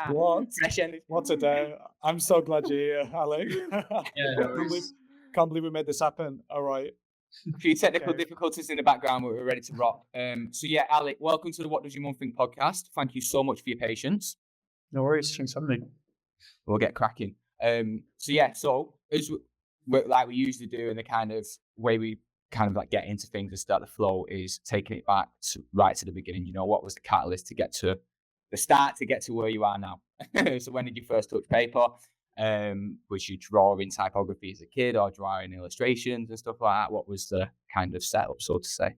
What? Fresh energy. What a day. I'm so glad you're here, Alec. Yeah, no worries. Can't believe we made this happen. All right. A few technical Okay. difficulties in the background, but we're ready to rock. So yeah, Alec, welcome to the What Does Your Mum Think podcast. Thank you so much for your patience. No worries. Thanks for having me. We'll get cracking. So as like we usually do, in the kind of way we kind of like get into things and start the flow, is taking it back right to the beginning. You know, what was the catalyst to get to the start, to get to where you are now? So when did you first touch paper? Was you drawing typography as a kid, or drawing illustrations and stuff like that? What was the kind of setup, so to say?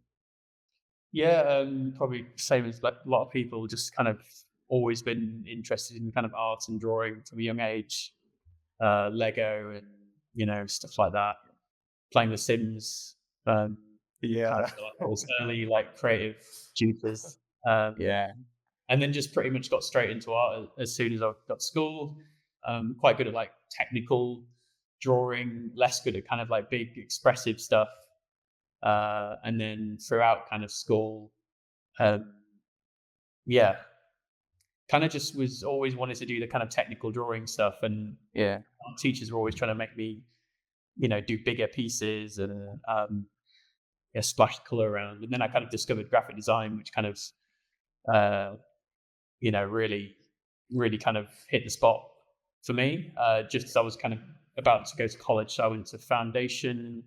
Yeah, probably same as like a lot of people, just kind of always been interested in kind of art and drawing from a young age. Lego and, you know, stuff like that. Playing The Sims. Yeah. Kind of those early like creative juices. Yeah. And then just pretty much got straight into art as soon as I got to school. Quite good at like technical drawing, less good at kind of like big expressive stuff. And then throughout kind of school, yeah, kind of just was always wanted to do the kind of technical drawing stuff. And Yeah. teachers were always trying to make me, you know, do bigger pieces and splash color around. And then I kind of discovered graphic design, which kind of, you know, really kind of hit the spot for me. Just as I was kind of about to go to college, so I went to foundation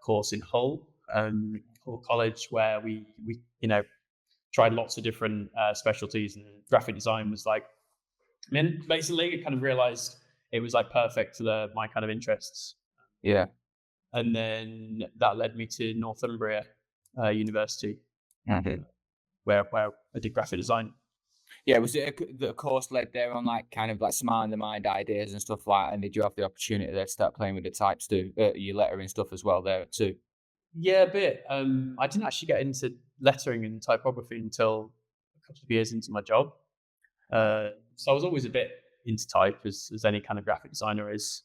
course in Hull College, where we you know, tried lots of different specialties, and graphic design was like, and then basically I kind of realized it was like perfect for my kind of interests. Yeah. And then that led me to Northumbria University, where I did graphic design. Yeah, was it the course led there on like kind of like smart in the mind ideas and stuff like that? And did you have the opportunity there to start playing with the types too, your lettering stuff as well there too? Yeah, a bit. I didn't actually get into lettering and typography until a couple of years into my job. So I was always a bit into type, as any kind of graphic designer is.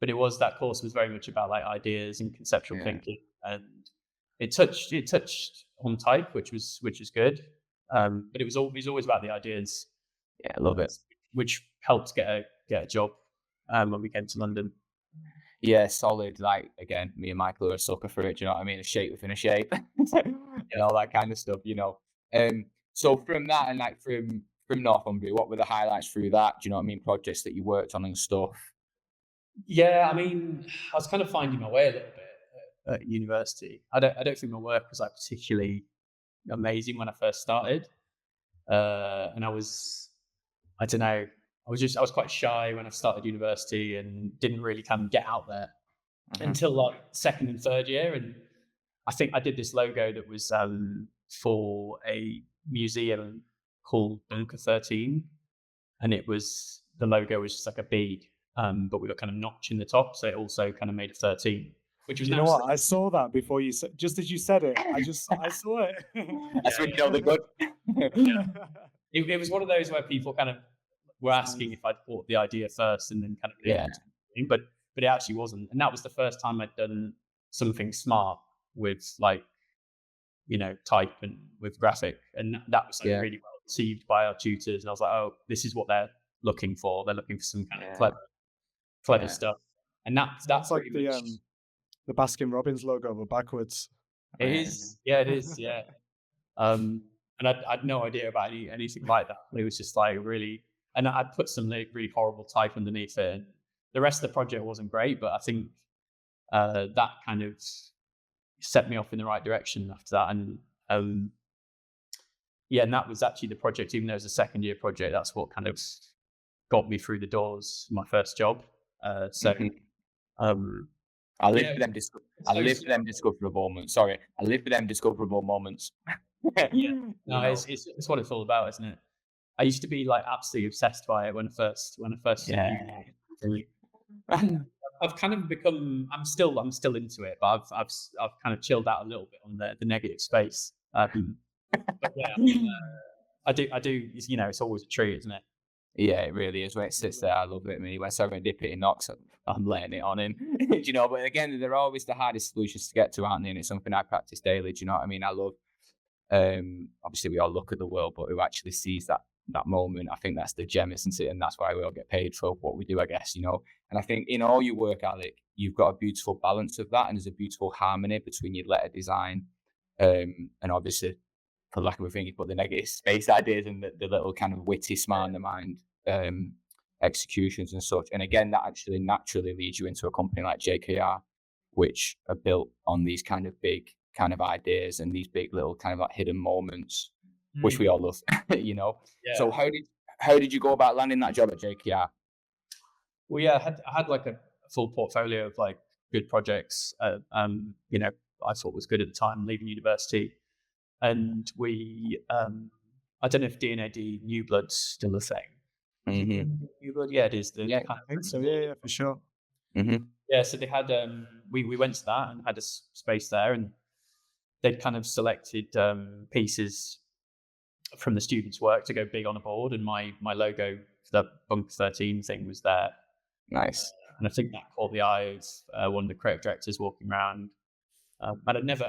But that course was very much about like ideas and conceptual thinking, and it touched on type, which was good. But it was always about the ideas. Yeah, a little bit, which helped get a job when we came to London. Yeah, solid. Like, again, me and Michael are a sucker for it. Do you know what I mean? A shape within a shape, and all that kind of stuff. You know. So from that, and like from Northumbria, what were the highlights through that? Do you know what I mean? Projects that you worked on and stuff. Yeah, I mean, I was kind of finding my way a little bit at university. I don't think my work was like particularly amazing when I first started, and I don't know. I was quite shy when I started university and didn't really kind of get out there until like second and third year. And I think I did this logo that was for a museum called Bunker 13, and the logo was just like a B, but with a kind of notch in the top, so it also kind of made a 13. Which was, you know what? I saw that before you said, just as you said it. I saw it. That's when you know they're good. It was one of those where people kind of were asking if I'd thought the idea first and then kind of but it actually wasn't. And that was the first time I'd done something smart with like, you know, type and with graphic, and that was like really well received by our tutors. And I was like, oh, this is what they're looking for. They're looking for some kind of clever stuff. And that's like the Baskin Robbins logo, but backwards. It is. Yeah, it is. Yeah. And I had no idea about anything like that. It was just like really, and I'd put some really horrible type underneath it. And the rest of the project wasn't great, but I think that kind of set me off in the right direction after that. And and that was actually the project, even though it was a second year project, that's what kind of got me through the doors, my first job. I live for them discoverable moments. Sorry, I live for them discoverable moments. No, it's what it's all about, isn't it? I used to be like absolutely obsessed by it when I first. I've kind of become. I'm still into it, but I've kind of chilled out a little bit on the negative space. But yeah, I do. You know, it's always a treat, isn't it? Yeah, it really is. When it sits there, I love it. I mean, when serendipity knocks, I'm letting it on in. Do you know? But again, they're always the hardest solutions to get to, aren't they? And it's something I practice daily. Do you know what I mean? I love. Obviously, we all look at the world, but who actually sees that that moment. I think that's the gem, isn't it? And that's why we all get paid for what we do, I guess, you know. And I think in all your work, Alec, you've got a beautiful balance of that, and there's a beautiful harmony between your letter design, and obviously, for lack of a thing, you put the negative space ideas and the little kind of witty, smart in the mind executions and such. And again, that actually naturally leads you into a company like JKR, which are built on these kind of big kind of ideas and these big little kind of like hidden moments, which we all love, you know. Yeah. So how did you go about landing that job at JKR? Well, yeah, I had like a full portfolio of like good projects, you know, I thought was good at the time, leaving university. And we, I don't know if d&ad New Blood's still a thing. Mm-hmm. New Blood, yeah, it is. I think so. Yeah, for sure. Mm-hmm. Yeah, so they had, we went to that and had a space there, and they'd kind of selected pieces from the students' work to go big on a board, and my logo for that Bunker 13 thing was there. Nice. And I think that caught the eye of one of the creative directors walking around. And I'd never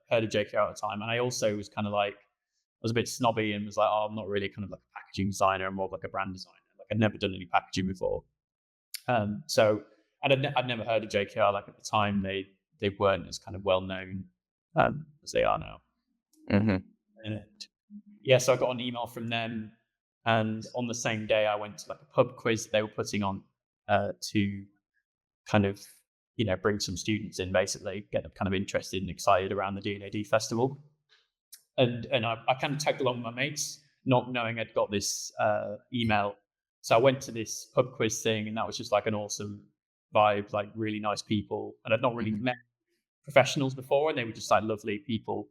heard of JKR at the time, and I also was kind of like, I was a bit snobby and was like, oh, I'm not really kind of like a packaging designer. I'm more of like a brand designer. Like I'd never done any packaging before. So I'd never heard of JKR. Like at the time, they weren't as kind of well known as they are now. Mm-hmm. And yeah, so I got an email from them, and on the same day, I went to like a pub quiz they were putting on to kind of, you know, bring some students in, basically get them kind of interested and excited around the d&ad festival. And I kind of tagged along with my mates, not knowing I'd got this email. So I went to this pub quiz thing, and that was just like an awesome vibe, like really nice people. And I'd not really met professionals before, and they were just like lovely people.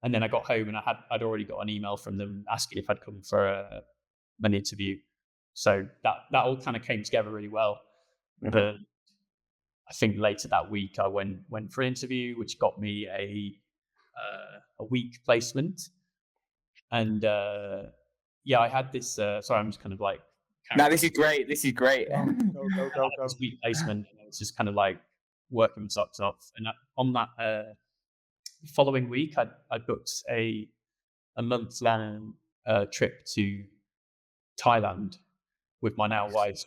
And then I got home, and I'd already got an email from them asking if I'd come for an interview. So that all kind of came together really well. Mm-hmm. But I think later that week I went for an interview, which got me a week placement. And yeah, I had this. Sorry, I'm just kind of like. No, this is great. This is great. Go. This week placement, and it was just kind of like working my socks off. And on that following week, I booked a month-long trip to Thailand with my now wife.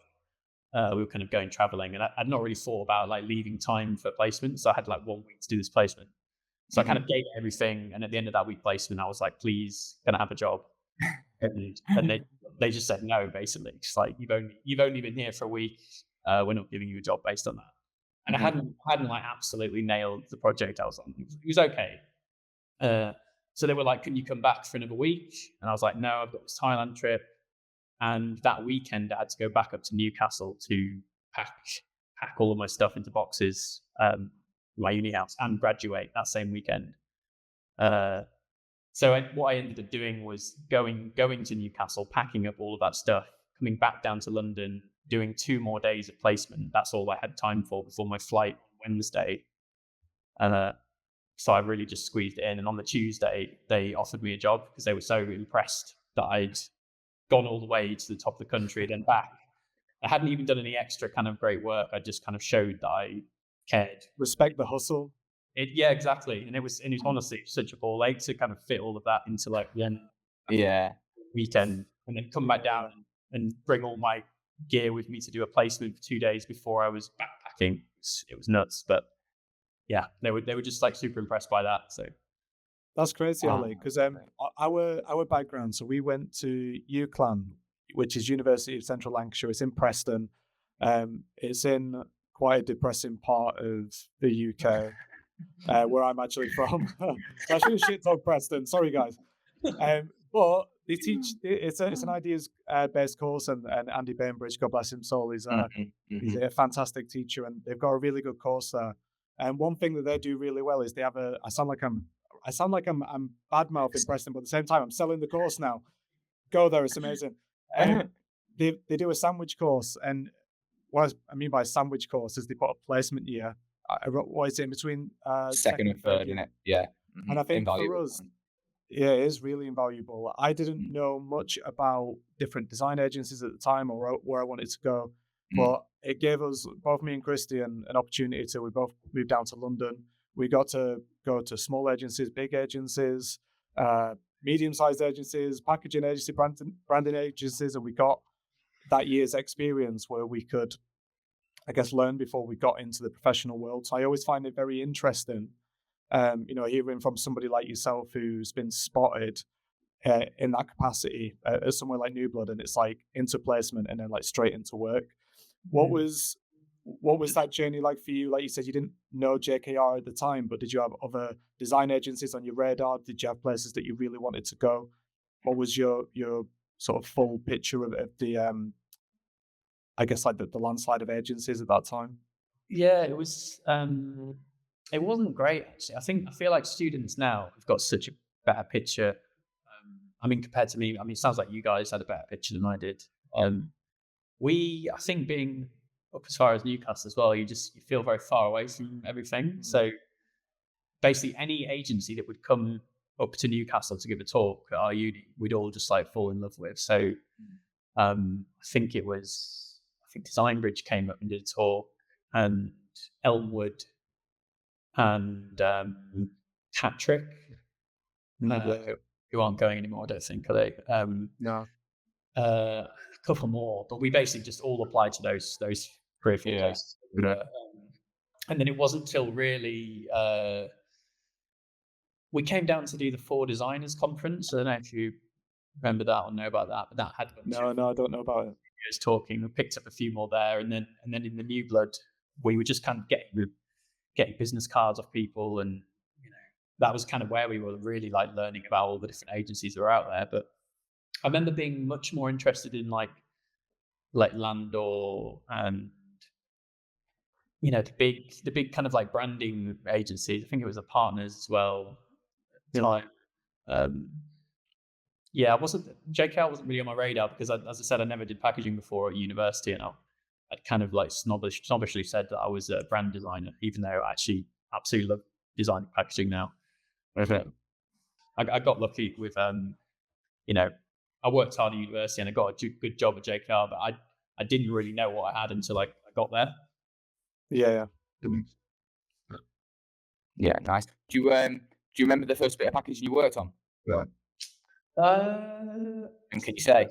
We were kind of going traveling, and I'd not really thought about like leaving time for placement. So I had like 1 week to do this placement. So I kind of gave everything, and at the end of that week placement, I was like, "Please, can I have a job?" And they just said no, basically. It's like you've only been here for a week. We're not giving you a job based on that. And I hadn't like absolutely nailed the project I was on. It was okay. So they were like, "Can you come back for another week?" And I was like, "No, I've got this Thailand trip." And that weekend, I had to go back up to Newcastle to pack all of my stuff into boxes, my uni house, and graduate that same weekend. So what I ended up doing was going to Newcastle, packing up all of that stuff, coming back down to London, doing 2 more days of placement. That's all I had time for before my flight on Wednesday. And so I really just squeezed it in. And on the Tuesday, they offered me a job because they were so impressed that I'd gone all the way to the top of the country, then back. I hadn't even done any extra kind of great work. I just kind of showed that I cared. Respect the hustle. Yeah, exactly. And it was honestly such a ball ache to kind of fit all of that into like one weekend, and then come back down and bring all my gear with me to do a placement for 2 days before I was backpacking. It was nuts, but yeah, they were just like super impressed by that. So that's crazy, Alec, because our background. So we went to UCLan, which is University of Central Lancashire. It's in Preston. It's in quite a depressing part of the UK, where I'm actually from. I should have shit talked Preston. Sorry, guys. But they teach. It's an ideas based course, and Andy Bainbridge, God bless him soul, he's a fantastic teacher, and they've got a really good course there. And one thing that they do really well is they have I sound like I'm bad mouthing Preston, but at the same time I'm selling the course now. Go there, it's amazing. They do a sandwich course, and what I mean by sandwich course is they put a placement year. What is it in between second and third, isn't it? Yeah. And I think for us, yeah, it is really invaluable. I didn't know much about different design agencies at the time or where I wanted to go, but it gave us, both me and Christian, an opportunity to, we both moved down to London. We got to go to small agencies, big agencies, medium-sized agencies, packaging agency, branding agencies, and we got that year's experience where we could, I guess, learn before we got into the professional world. So I always find it very interesting, hearing from somebody like yourself who's been spotted in that capacity as somewhere like New Blood, and it's like into placement and then like straight into work. What was that journey like for you? Like you said, you didn't know JKR at the time, but did you have other design agencies on your radar? Did you have places that you really wanted to go? What was your sort of full picture of the I guess like the landslide of agencies at that time? Yeah, it was. It wasn't great actually. I feel like students now have got such a better picture. I mean, compared to me, it sounds like you guys had a better picture than I did. I think being up as far as Newcastle as well, you feel very far away from everything. So basically any agency that would come up to Newcastle to give a talk at our uni, we'd all just like fall in love with. So I think Design Bridge came up and did a talk, and Elmwood and Patrick, who aren't going anymore, I don't think, are they? No. A couple more, but we basically just all applied to those 3 or 4 places. And then it wasn't until really we came down to do the 4 Designers Conference. I don't know if you remember that or know about that, but that had a bunch of No, I don't know about it. talking. We picked up a few more there, and then in the New Blood, we were just kind of getting business cards off people, and that was kind of where we were really like learning about all the different agencies that were out there. But I remember being much more interested in like Landor and the big kind of like branding agencies. I think it was the Partners as well at the time. JKR wasn't really on my radar because as I said, I never did packaging before at university, and I'd kind of like snobbishly said that I was a brand designer, even though I actually absolutely love designing packaging now. I got lucky with I worked hard at university and I got a good job at JKR, but I didn't really know what I had until I got there. Yeah. Yeah, nice. Do you remember the first bit of packaging you worked on? And can you say?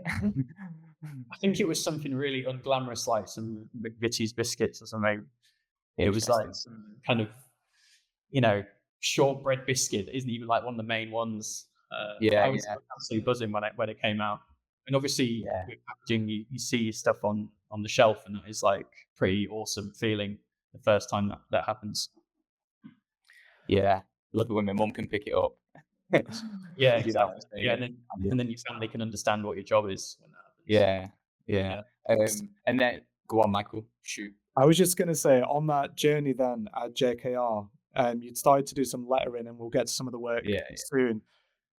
I think it was something really unglamorous, like some McVitie's biscuits or something. It was like some kind of, shortbread biscuit that isn't even like one of the main ones. I was absolutely buzzing when it came out. And obviously, with packaging, you see your stuff on the shelf, and that is like pretty awesome feeling the first time that happens. Yeah, love it when my mum can pick it up. Yeah, exactly. Yeah, and then your family can understand what your job is when that happens. Yeah. And then go on, Michael. Shoot. I was just going to say, on that journey then at JKR, you'd started to do some lettering, and we'll get to some of the work soon.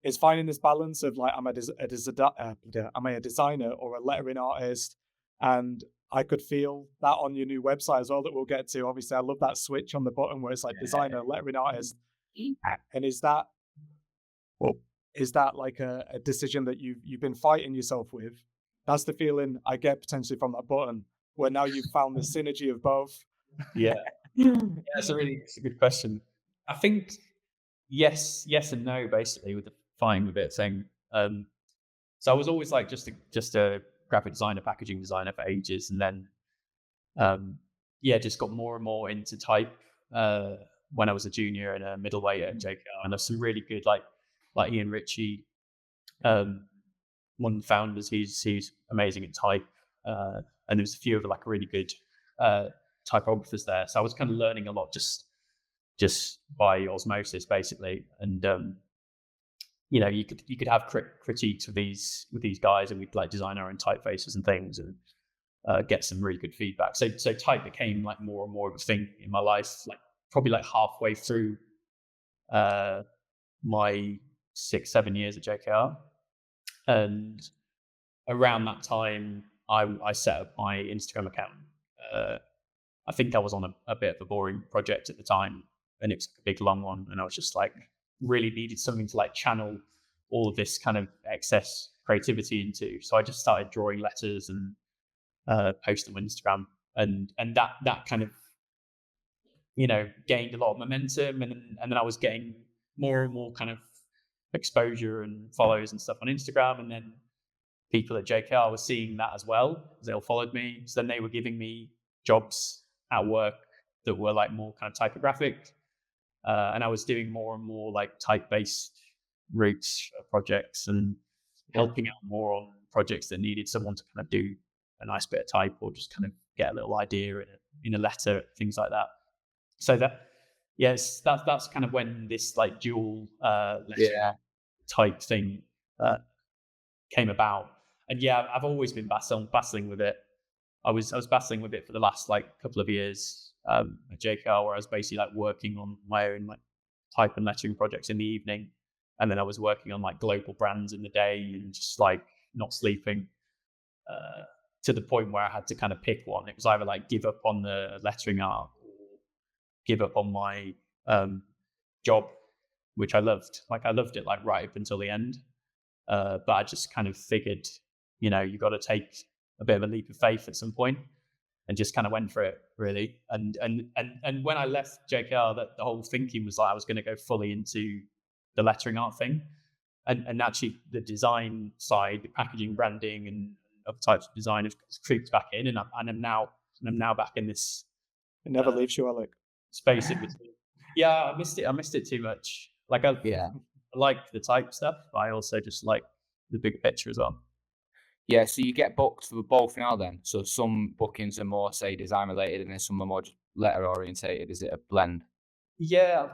Is finding this balance of like, am I a designer or a lettering artist? And I could feel that on your new website as well, that we'll get to. Obviously, I love that switch on the button where it's like designer, lettering artist. And is that like a decision that you've been fighting yourself with? That's the feeling I get potentially from that button, where now you've found the synergy of both. Yeah, that's a good question. I think yes and no, basically, with the fighting with it thing. So I was always like just a graphic designer, packaging designer for ages, and then just got more and more into type when I was a junior and a middleweight at JKR. And there's some really good like Ian Ritchie, one of the founders. He's amazing at type, and there's a few of like really good typographers there. So I was kind of learning a lot just by osmosis, basically. And you could have critiques with these guys, and we'd like design our own typefaces and things, and get some really good feedback. So type became like more and more of a thing in my life, like probably like halfway through my 6-7 years at JKR. And around that time, I set up my Instagram account. I think I was on a bit of a boring project at the time, and it was a big long one, and I was just like really needed something to like channel all of this kind of excess creativity into. So I just started drawing letters and post them on Instagram, and that kind of gained a lot of momentum, and then I was getting more and more kind of exposure and follows and stuff on Instagram, and then people at JKR were seeing that as well. They all followed me, so then they were giving me jobs at work that were like more kind of typographic, and I was doing more and more like type-based routes projects and helping out more on projects that needed someone to kind of do a nice bit of type or just kind of get a little idea in a letter, things like that. So that, yes, that's kind of when this like dual letter type thing came about. And yeah, I've always been battling with it. I was battling with it for the last like couple of years at JKR, where I was basically like working on my own like type and lettering projects in the evening, and then I was working on like global brands in the day and just like not sleeping, to the point where I had to kind of pick one. It was either like give up on the lettering art or give up on my job, which I loved. Like I loved it like right up until the end. But I just kind of figured, you got to take a bit of a leap of faith at some point, and just kind of went for it really. And when I left JKR, that the whole thinking was like I was going to go fully into the lettering art thing, and actually the design side, the packaging, branding, and other types of design have creeped back in, and I'm now back in this. It never leaves you, Alec. Space in between. Yeah, I missed it too much. Like I like the type stuff, but I also just like the big picture as well. Yeah, so you get booked for both now then? So some bookings are more, say, design related, and then some are more just letter orientated. Is it a blend? Yeah,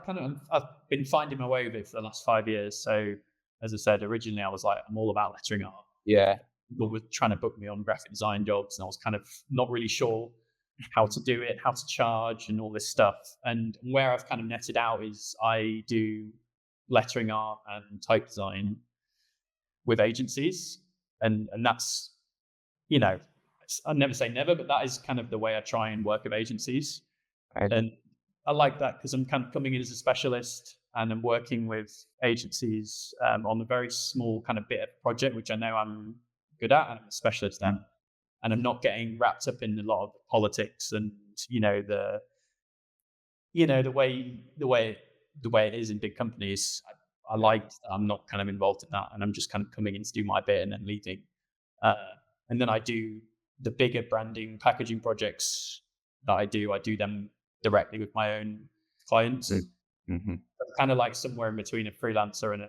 I've been finding my way with it for the last 5 years. So as I said, originally I was like, I'm all about lettering art. Yeah. People were trying to book me on graphic design jobs, and I was kind of not really sure how to do it, how to charge, and all this stuff. And where I've kind of netted out is I do lettering art and type design with agencies, and that's, I never say never, but that is kind of the way I try and work with agencies. Right. And I like that because I'm kind of coming in as a specialist, and I'm working with agencies on a very small kind of bit of project, which I know I'm good at and I'm a specialist at. And I'm not getting wrapped up in a lot of politics and the way it is in big companies. I like I'm not kind of involved in that, and I'm just kind of coming in to do my bit and then leading. And then I do the bigger branding, packaging projects that I do them directly with my own clients. Mm-hmm. Kind of like somewhere in between a freelancer and a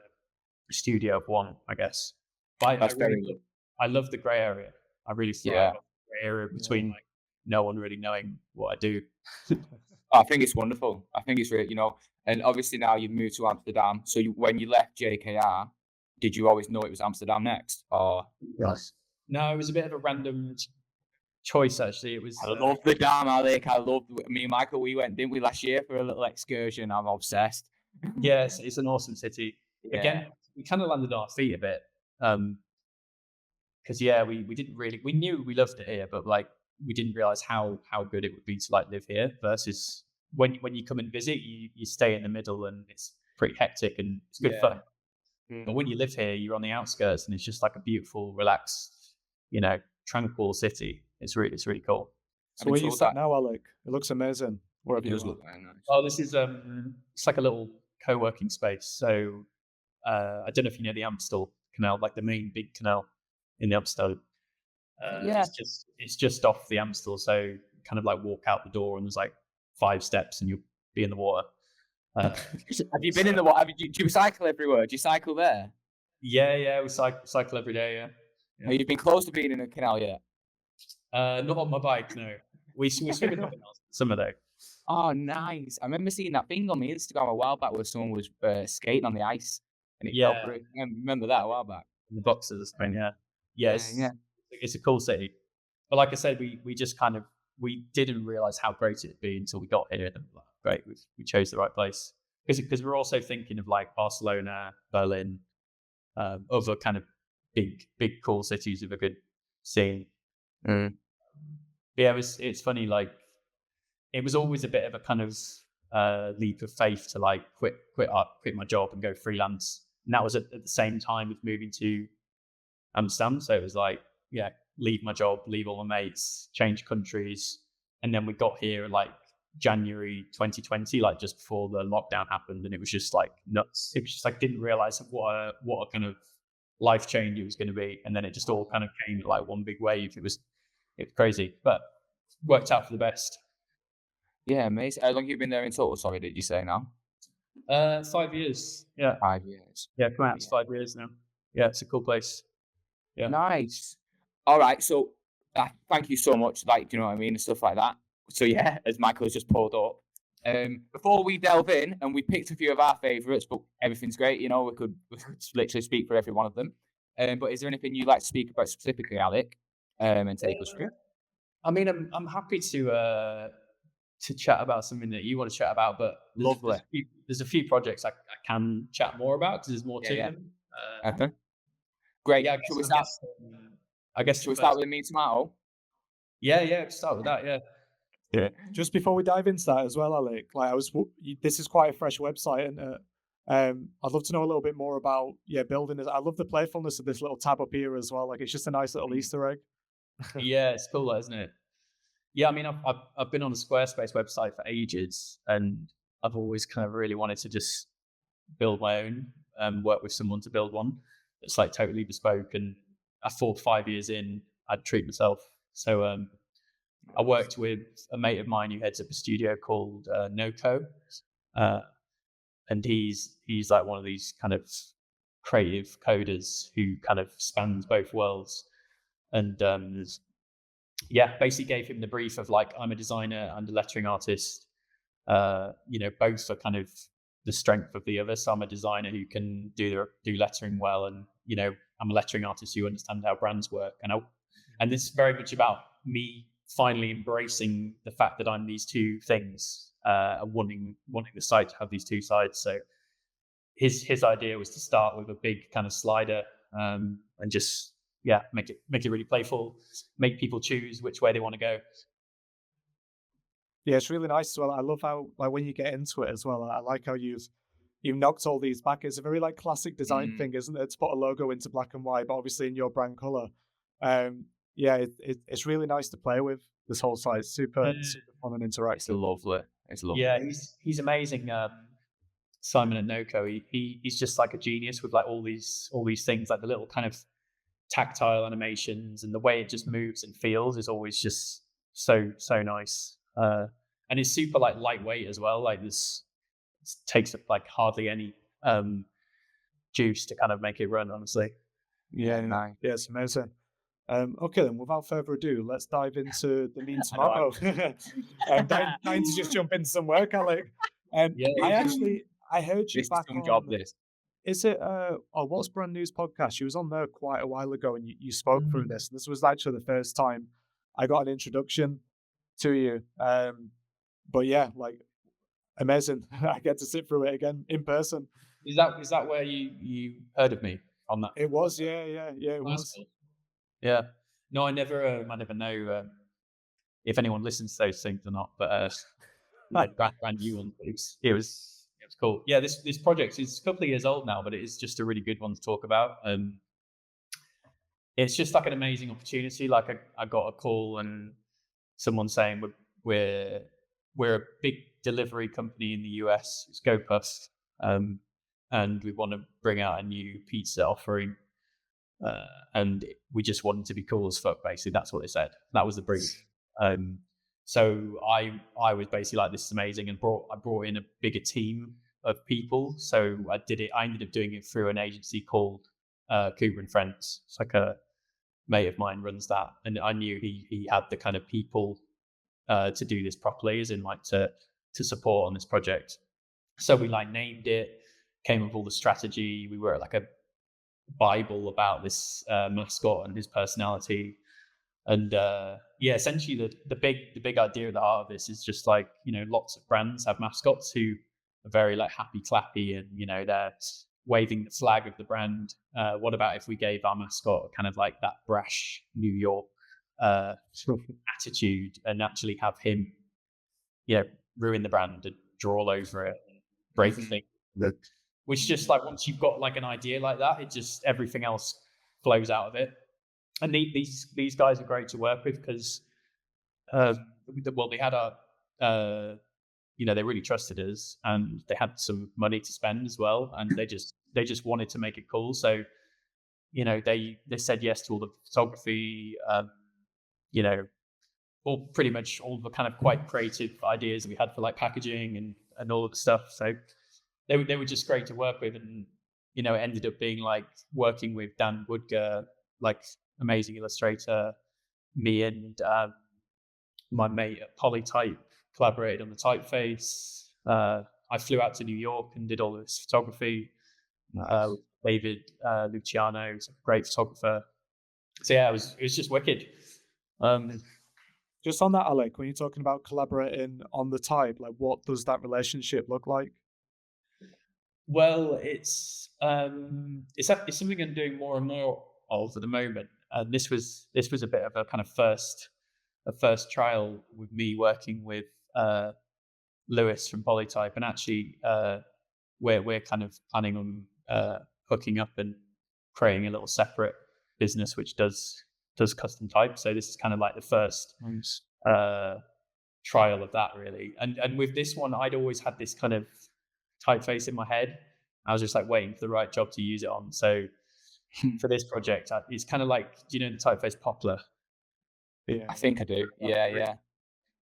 studio of one, I guess. But I love the grey area. I really thrive on the grey area between like no one really knowing what I do. I think it's wonderful. I think it's really, and obviously now you've moved to Amsterdam. So when you left JKR, did you always know it was Amsterdam next? Or yes. No, it was a bit of a random choice actually. It was. I love the Dam, Alec. Me and Michael. We went, didn't we, last year for a little excursion? I'm obsessed. Yes, it's an awesome city. Yeah. Again, we kind of landed on our feet a bit. Because we didn't really, we knew we loved it here, but like we didn't realize how good it would be to like live here versus when you come and visit, you stay in the middle and it's pretty hectic and it's good fun. But when you live here, you're on the outskirts and it's just like a beautiful, relaxed, tranquil city. It's really cool. So where you sat now, Alec? It looks amazing. It does look very nice. Oh, this is it's like a little co-working space. So I don't know if you know the Amstel Canal, like the main big canal in the Amstel. It's just off the Amstel, so kind of like walk out the door and there's like 5 steps and you'll be in the water. Have you been in the water? Do you cycle everywhere? Do you cycle there? Yeah, we cycle every day. Yeah. Have you been close to being in a canal yet? Not on my bike, no. We swim in the summer though. Oh, nice! I remember seeing that thing on my Instagram a while back where someone was skating on the ice and it fell through. I remember that a while back. In the boxes, it's a cool city. But like I said, we just kind of we didn't realize how great it'd be until we got here. And like, great, we chose the right place because we're also thinking of like Barcelona, Berlin, other kind of big cool cities with a good scene. But yeah, it's funny. Like it was always a bit of a kind of leap of faith to like quit my job and go freelance. And that was at the same time with moving to Amsterdam. So it was like, leave my job, leave all my mates, change countries. And then we got here like January 2020, like just before the lockdown happened, and it was just like nuts. It was just like didn't realize what a kind of life change it was going to be, and then it just all kind of came like one big wave. It was crazy, but worked out for the best. Yeah, amazing. How long have you been there in total? Sorry, did you say now? 5 years. Yeah. 5 years. Yeah, come out. It's 5 years now. Yeah, it's a cool place. Yeah. Nice. All right. So thank you so much. Like, do you know what I mean? And stuff like that. So yeah, as Michael has just pulled up. Before we delve in, and we picked a few of our favourites, but everything's great. You know, we could literally speak for every one of them. But is there anything you'd like to speak about specifically, Alec? And take us through? I mean, I'm happy to chat about something that you want to chat about, but Lovely. There's a few projects I can chat more about because there's more to them. Okay. Great. Yeah, I guess should we start with the meat tomato? Yeah, start with that. Yeah. Yeah. Just before we dive into that as well, Alec, like this is quite a fresh website, and I'd love to know a little bit more about building this. I love the playfulness of this little tab up here as well. Like it's just a nice little Easter egg. Yeah, it's cool, isn't it? Yeah, I mean, I've been on the Squarespace website for ages, and I've always kind of really wanted to just build my own, work with someone to build one that's like totally bespoke. And I thought 5 years in, I'd treat myself. So I worked with a mate of mine who heads up a studio called NoCo, and he's like one of these kind of creative coders who kind of spans both worlds. And basically gave him the brief of like, I'm a designer and a lettering artist. Both are kind of the strength of the other. So I'm a designer who can do lettering well, and I'm a lettering artist who understands how brands work. And this is very much about me finally embracing the fact that I'm these two things, and wanting the site to have these two sides. So his idea was to start with a big kind of slider, and just make it really playful, make people choose which way they want to go. Yeah, it's really nice as well. I love how like when you get into it as well. I like how you've knocked all these back. It's a very like classic design thing, isn't it? To put a logo into black and white, but obviously in your brand color. It's really nice to play with. This whole site, super fun and interactive. It's lovely. Yeah, he's amazing. Simon at NoCo, he's just like a genius with like all these things, like the little kind of tactile animations, and the way it just moves and feels is always just so nice. And it's super like lightweight as well. Like this takes up like hardly any juice to kind of make it run, honestly. Yeah, nice. Yeah, it's amazing. Okay, then without further ado, let's dive into the mean tomato. Dying to just jump into some work, Alec. I heard you back on. Job this. Is it what's Brand New's podcast? She was on there quite a while ago, and you spoke through this. This was actually the first time I got an introduction to you. But yeah, like amazing. I get to sit through it again in person. Is that where you heard of me on that? It was, yeah, it was. Cool. Yeah. No, I never know if anyone listens to those things or not, but brand new one. It was cool. Yeah, this project is a couple of years old now, but it is just a really good one to talk about. It's just like an amazing opportunity. Like I got a call and someone saying we're a big delivery company in the US. It's GoPuff, and we want to bring out a new pizza offering, and we just wanted to be cool as fuck. Basically, that's what they said. That was the brief. So I was basically like, this is amazing, and I brought in a bigger team of people. So I ended up doing it through an agency called Cooper and Friends. It's like a mate of mine runs that, and I knew he had the kind of people to do this properly, as in like to support on this project. So we like named it, came up with all the strategy. We wrote like a Bible about this mascot and his personality. And essentially the big idea at the heart of this is just like, lots of brands have mascots who are very like happy clappy, and they're waving the flag of the brand. What about if we gave our mascot kind of like that brash New York attitude, and actually have him ruin the brand and draw all over it, break things, which just like, once you've got like an idea like that, it just, everything else flows out of it. And these guys are great to work with because, they had they really trusted us, and they had some money to spend as well, and they just wanted to make it cool. So, they said yes to all the photography, all pretty much all the kind of quite creative ideas that we had for like packaging and all of the stuff. So they were just great to work with, and it ended up being like working with Dan Woodger, like amazing illustrator. Me and my mate at Polytype collaborated on the typeface. I flew out to New York and did all this photography. Nice. With David Luciano, who's a great photographer. So yeah, it was just wicked. Just on that, Alec, when you're talking about collaborating on the type, like what does that relationship look like? Well, it's something I'm doing more and more of at the moment, and this was a bit of a kind of first trial with me working with Lewis from Polytype, and actually we're kind of planning on hooking up and creating a little separate business which does custom type. So this is kind of like the first trial of that, really. And with this one, I'd always had this kind of typeface in my head. I was just like waiting for the right job to use it on. So for this project, it's kind of like, do you know the typeface Poplar? Yeah, I think I do. Yeah.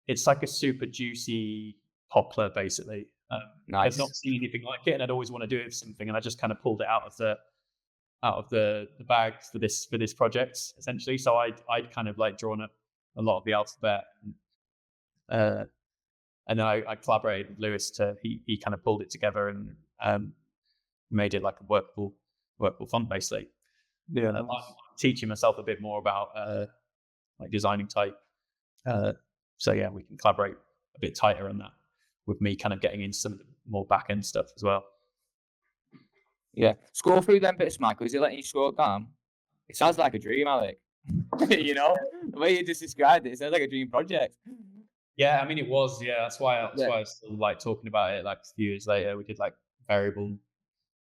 It's like a super juicy poplar, basically. Nice. I've not seen anything like it, and I'd always want to do it with something, and I just kind of pulled it out of the bag for this project, essentially. So I'd kind of like drawn up a lot of the alphabet, and then I collaborated with Lewis he kind of pulled it together and made it like a workable font, basically. Yeah, I'm teaching myself a bit more about like designing type. So yeah, we can collaborate a bit tighter on that, with me kind of getting into some of the more back end stuff as well. Yeah, scroll through them bits, Michael. Is it letting you scroll down? It sounds like a dream, Alec. The way you just described it sounds like a dream project. Yeah, I mean it was. Yeah, that's why I still like talking about it. Like a few years later, we did like variable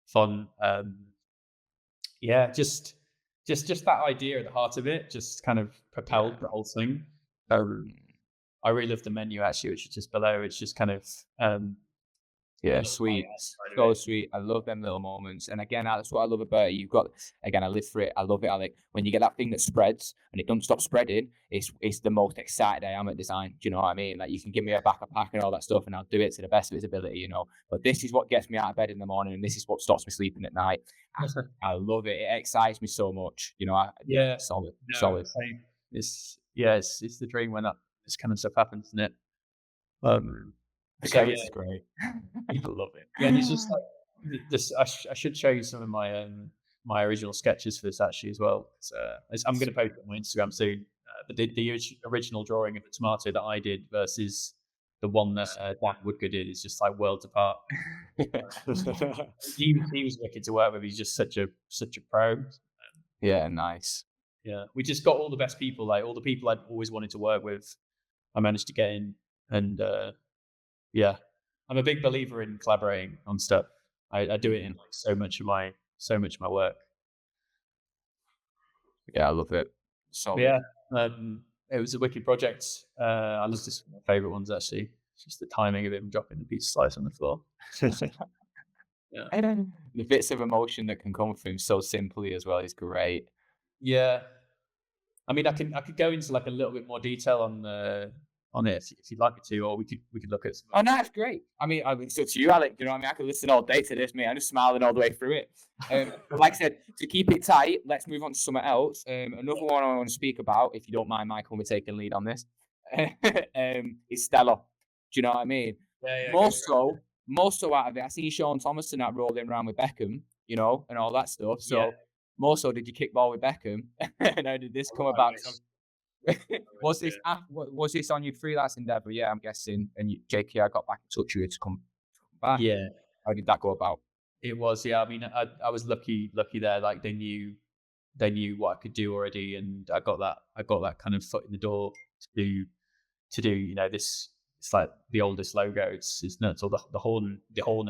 font. Yeah, just that idea at the heart of it just kind of propelled the whole thing. I really love the menu, actually, which is just below. It's just kind of sweet, so sweet. I love them little moments, and again, that's what I love about it. You've got, again, I live for it. I love it, Alec. When you get that thing that spreads and it doesn't stop spreading, it's the most excited I am at design. Do you know what I mean? Like, you can give me a back and all that stuff, and I'll do it to the best of its ability. But this is what gets me out of bed in the morning, and this is what stops me sleeping at night. I love it. It excites me so much. Solid. Same. It's the dream when this kind of stuff happens, isn't it? So it's great. I love it. Yeah, and it's just like this. I should show you some of my my original sketches for this, actually, as well. I'm going to post it on my Instagram soon. But the original drawing of the tomato that I did versus the one that Dan Woodger did is just like worlds apart. He was wicked to work with. He's just such a pro. Yeah, nice. Yeah, we just got all the best people. Like all the people I'd always wanted to work with, I managed to get in, and yeah, I'm a big believer in collaborating on stuff. I do it in like so much of my work. Yeah, I love it. So yeah, it was a wicked project. I love this, one of my favorite ones, actually. It's just the timing of him dropping the pizza slice on the floor. Yeah. And the bits of emotion that can come from him so simply as well is great. Yeah, I mean, I could go into like a little bit more detail on it if you'd like me to, or we could look at some. Oh no, that's great. I mean, it's up to you, Alec. You know what I mean? I could listen all day to this, mate. I'm just smiling all the way through it. But like I said, to keep it tight, let's move on to something else. Another one I want to speak about, if you don't mind, Michael, we're taking lead on this. Is Stella. Do you know what I mean? Yeah. More so out of it, I see Sean Thomason out rolling around with Beckham, and all that stuff. So more so, did you kickball with Beckham? And how did this come about? Was this on your freelance endeavor? Yeah, I'm guessing. And JKR got back in touch with you to come back. Yeah. How did that go about? It was, yeah. I mean, I was lucky there. Like they knew what I could do already, and I got that kind of foot in the door to do this. It's like the oldest logo. It's nuts. Or the horn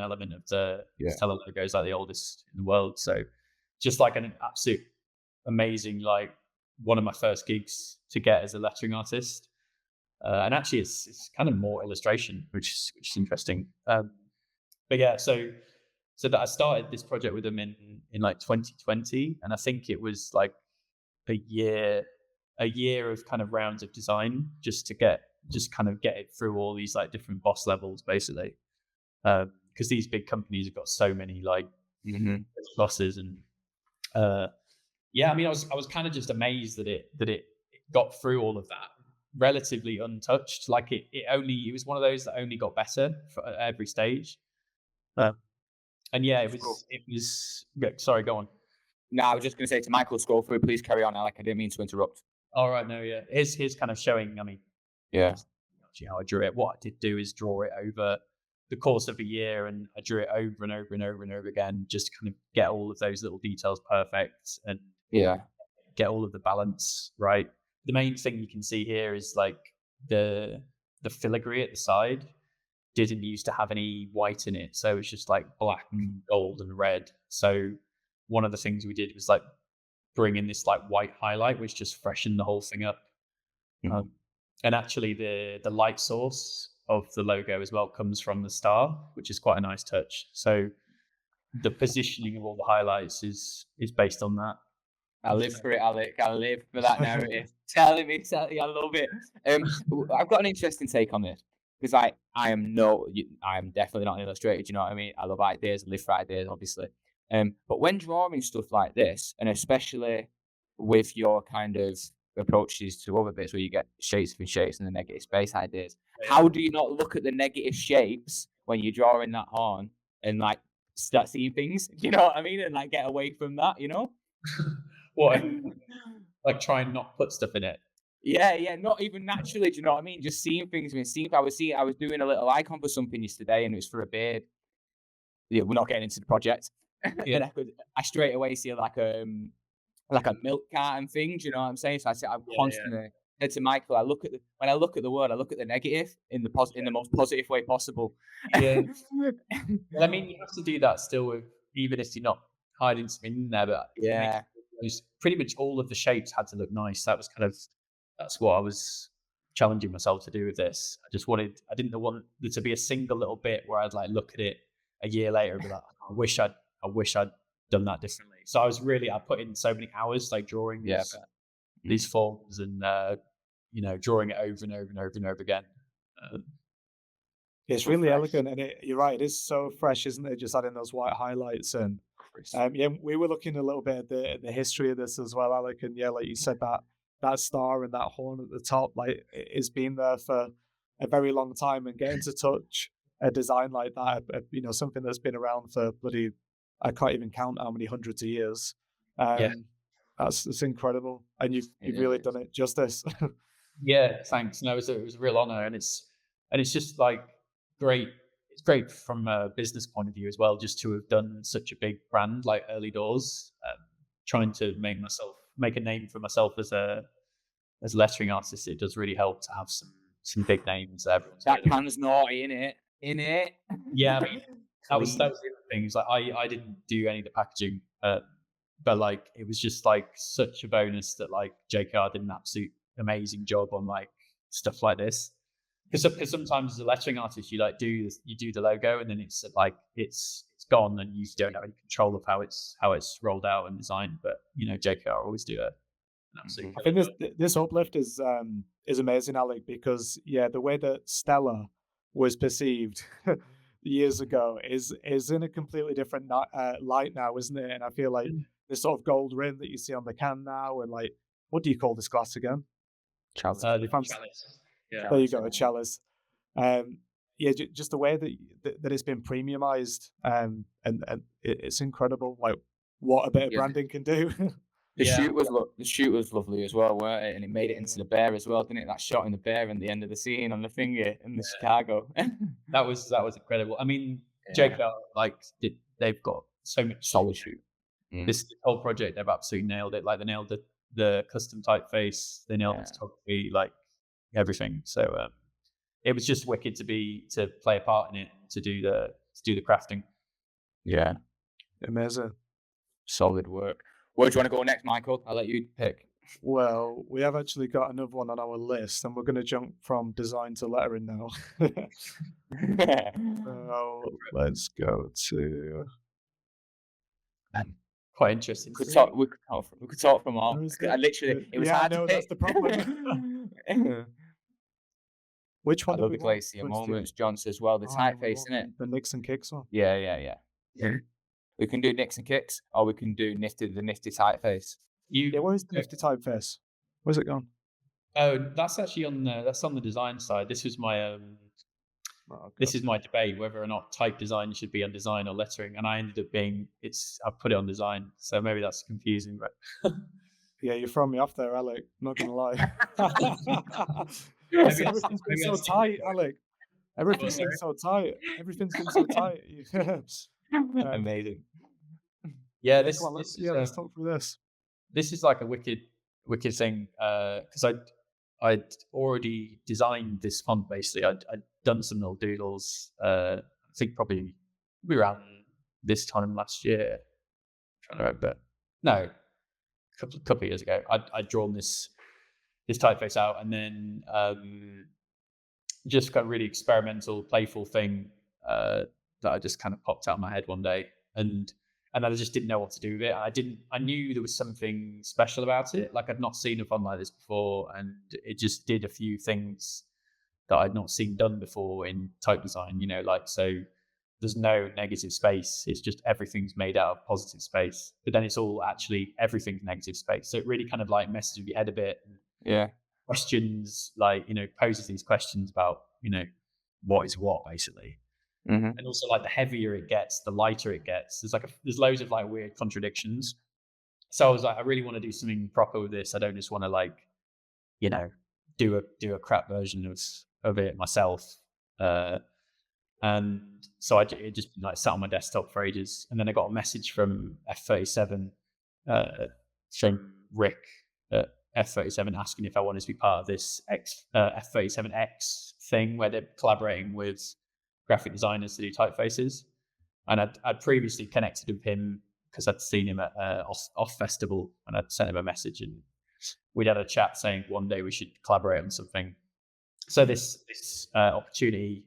element of the Stella logo is like the oldest in the world. So just like an absolute amazing, like one of my first gigs to get as a lettering artist. And actually, it's kind of more illustration, which is interesting. But yeah, so that I started this project with them in like 2020, and I think it was like a year of kind of rounds of design just to get it through all these like different boss levels, basically. Because these big companies have got so many like bosses, and yeah, I mean, I was kind of just amazed that it got through all of that relatively untouched. Like it was one of those that only got better at every stage. And yeah, it was. Sorry, go on. No, I was just going to say to Michael, scroll through. Please carry on, Alec. I didn't mean to interrupt. All right, no, yeah. Here's kind of showing. I mean, yeah, actually how I drew it. What I did do is draw it over the course of a year, and I drew it over and over and over and over again, just to kind of get all of those little details perfect and get all of the balance right. The main thing you can see here is like the filigree at the side didn't used to have any white in it, so it's just like black and gold and red. So one of the things we did was like bring in this like white highlight, which just freshened the whole thing up. And actually the light source of the logo as well comes from the star, which is quite a nice touch. So the positioning of all the highlights is based on that. I live for it, Alec. I live for that narrative. Telling me, I love it. I've got an interesting take on this, because I am definitely not an illustrator. Do you know what I mean? I love ideas, I live for ideas, obviously. But when drawing stuff like this, and especially with your kind of approaches to other bits where you get shapes and shapes and the negative space ideas, how do you not look at the negative shapes when you're drawing that horn and like start seeing things? Do you know what I mean? And like get away from that, you know? What? Like try and not put stuff in it. Yeah, not even naturally. Do you know what I mean? Just seeing things. I was doing a little icon for something yesterday, and it was for a beard. Yeah, we're not getting into the project. Yeah. And I straight away see like a milk carton thing. Do you know what I'm saying? So I constantly said to Michael, when I look at the word, I look at the negative in the most positive way possible. Yeah. Well, I mean, you have to do that still with, even if you're not hiding something in there. But yeah, pretty much all of the shapes had to look nice. That's what I was challenging myself to do with this. I didn't want there to be a single little bit where I'd like look at it a year later and be like, I wish I'd done that differently. So I put in so many hours like drawing these forms and drawing it over and over and over and over again. It's really elegant, and you're right, it is so fresh, isn't it? Just adding those white highlights. And we were looking a little bit at the history of this as well, Alec, and like you said, that star and that horn at the top, like it's been there for a very long time, and getting to touch a design like that, something that's been around for bloody, I can't even count how many hundreds of years. That's incredible, and you've really done it justice. Yeah, thanks. No, it was a real honor, and it's just like great. It's great from a business point of view as well, just to have done such a big brand like early doors, trying to make a name for myself as a lettering artist. It does really help to have some big names. That pan's naughty, in it. Yeah, I mean, that was the other thing. Like I didn't do any of the packaging, but like it was just like such a bonus that like JKR did an absolute amazing job on like stuff like this. Because sometimes as a lettering artist, you do the logo and then it's like it's gone and you don't have any control of how it's rolled out and designed. But JKR always do an absolute. I think this uplift is amazing, Alec, because the way that Stella was perceived years ago is in a completely different light now, isn't it? And I feel like this sort of gold rim that you see on the can now, and like, what do you call this glass again? Chalice. Chalice. Yeah. There you go, a chalice. Just the way that it's been premiumized, and it's incredible. Like what a bit of branding can do. The shoot was lovely as well, weren't it? And it made it into the bear as well, didn't it? That shot in the bear at the end of the scene on the finger in the Chicago. that was incredible. I mean, JKR, like they've got so much solid shoot. This whole project, they've absolutely nailed it. Like they nailed the custom typeface, they nailed the photography, like everything. So it was just wicked to play a part in it, to do the crafting. Amazing, solid work. Where do you want to go next, Michael? I'll let you pick. Well, we have actually got another one on our list, and we're going to jump from design to lettering now. So let's go to. Quite interesting. We could talk from all. Where is I it? literally, it was Yeah, I hard to know, pick. that's the problem. Which I one do love we the want? Glacier Let's do- moments, John as well. The Oh, we typeface, want innit? the Nixon kicks one. Yeah. We can do Nixon kicks, or we can do the nifty typeface. Yeah, where's the nifty typeface? Where's it gone? Oh, that's actually on the design side. This was my Oh, this God. is my debate whether or not type design should be on design or lettering, and I ended up being I put it on design, so maybe that's confusing, but Yeah, you're throwing me off there, Alec. Not gonna lie. Maybe Everything's been so I've seen tight, it. Alec. Everything's been so tight. Everything's been so tight. Amazing. Yeah, Come on, let's talk through this. this is like a wicked thing because I'd already designed this font. Basically, I'd done some little doodles. I think probably around this time last year. I'm trying to remember. No, a couple of years ago. I'd drawn this typeface out, and then just got a really experimental, playful thing that I just kind of popped out of my head one day, and I just didn't know what to do with it. I knew there was something special about it. Like I'd not seen a font like this before, and it just did a few things that I'd not seen done before in type design. Like so. There's no negative space. It's just everything's made out of positive space. But then it's all actually everything's negative space. So it really kind of like messes with your head a bit. Yeah. Questions like, poses these questions about, what is what basically. Mm-hmm. And also like the heavier it gets, the lighter it gets. There's loads of like weird contradictions. So I was like, I really want to do something proper with this. I don't just want to like, do a crap version of it myself. And so it just like sat on my desktop for ages, and then I got a message from F37, saying Rick at F37 asking if I wanted to be part of this F37X thing where they're collaborating with graphic designers to do typefaces. And I'd previously connected with him because I'd seen him at off festival, and I'd sent him a message, and we'd had a chat saying one day we should collaborate on something. So this opportunity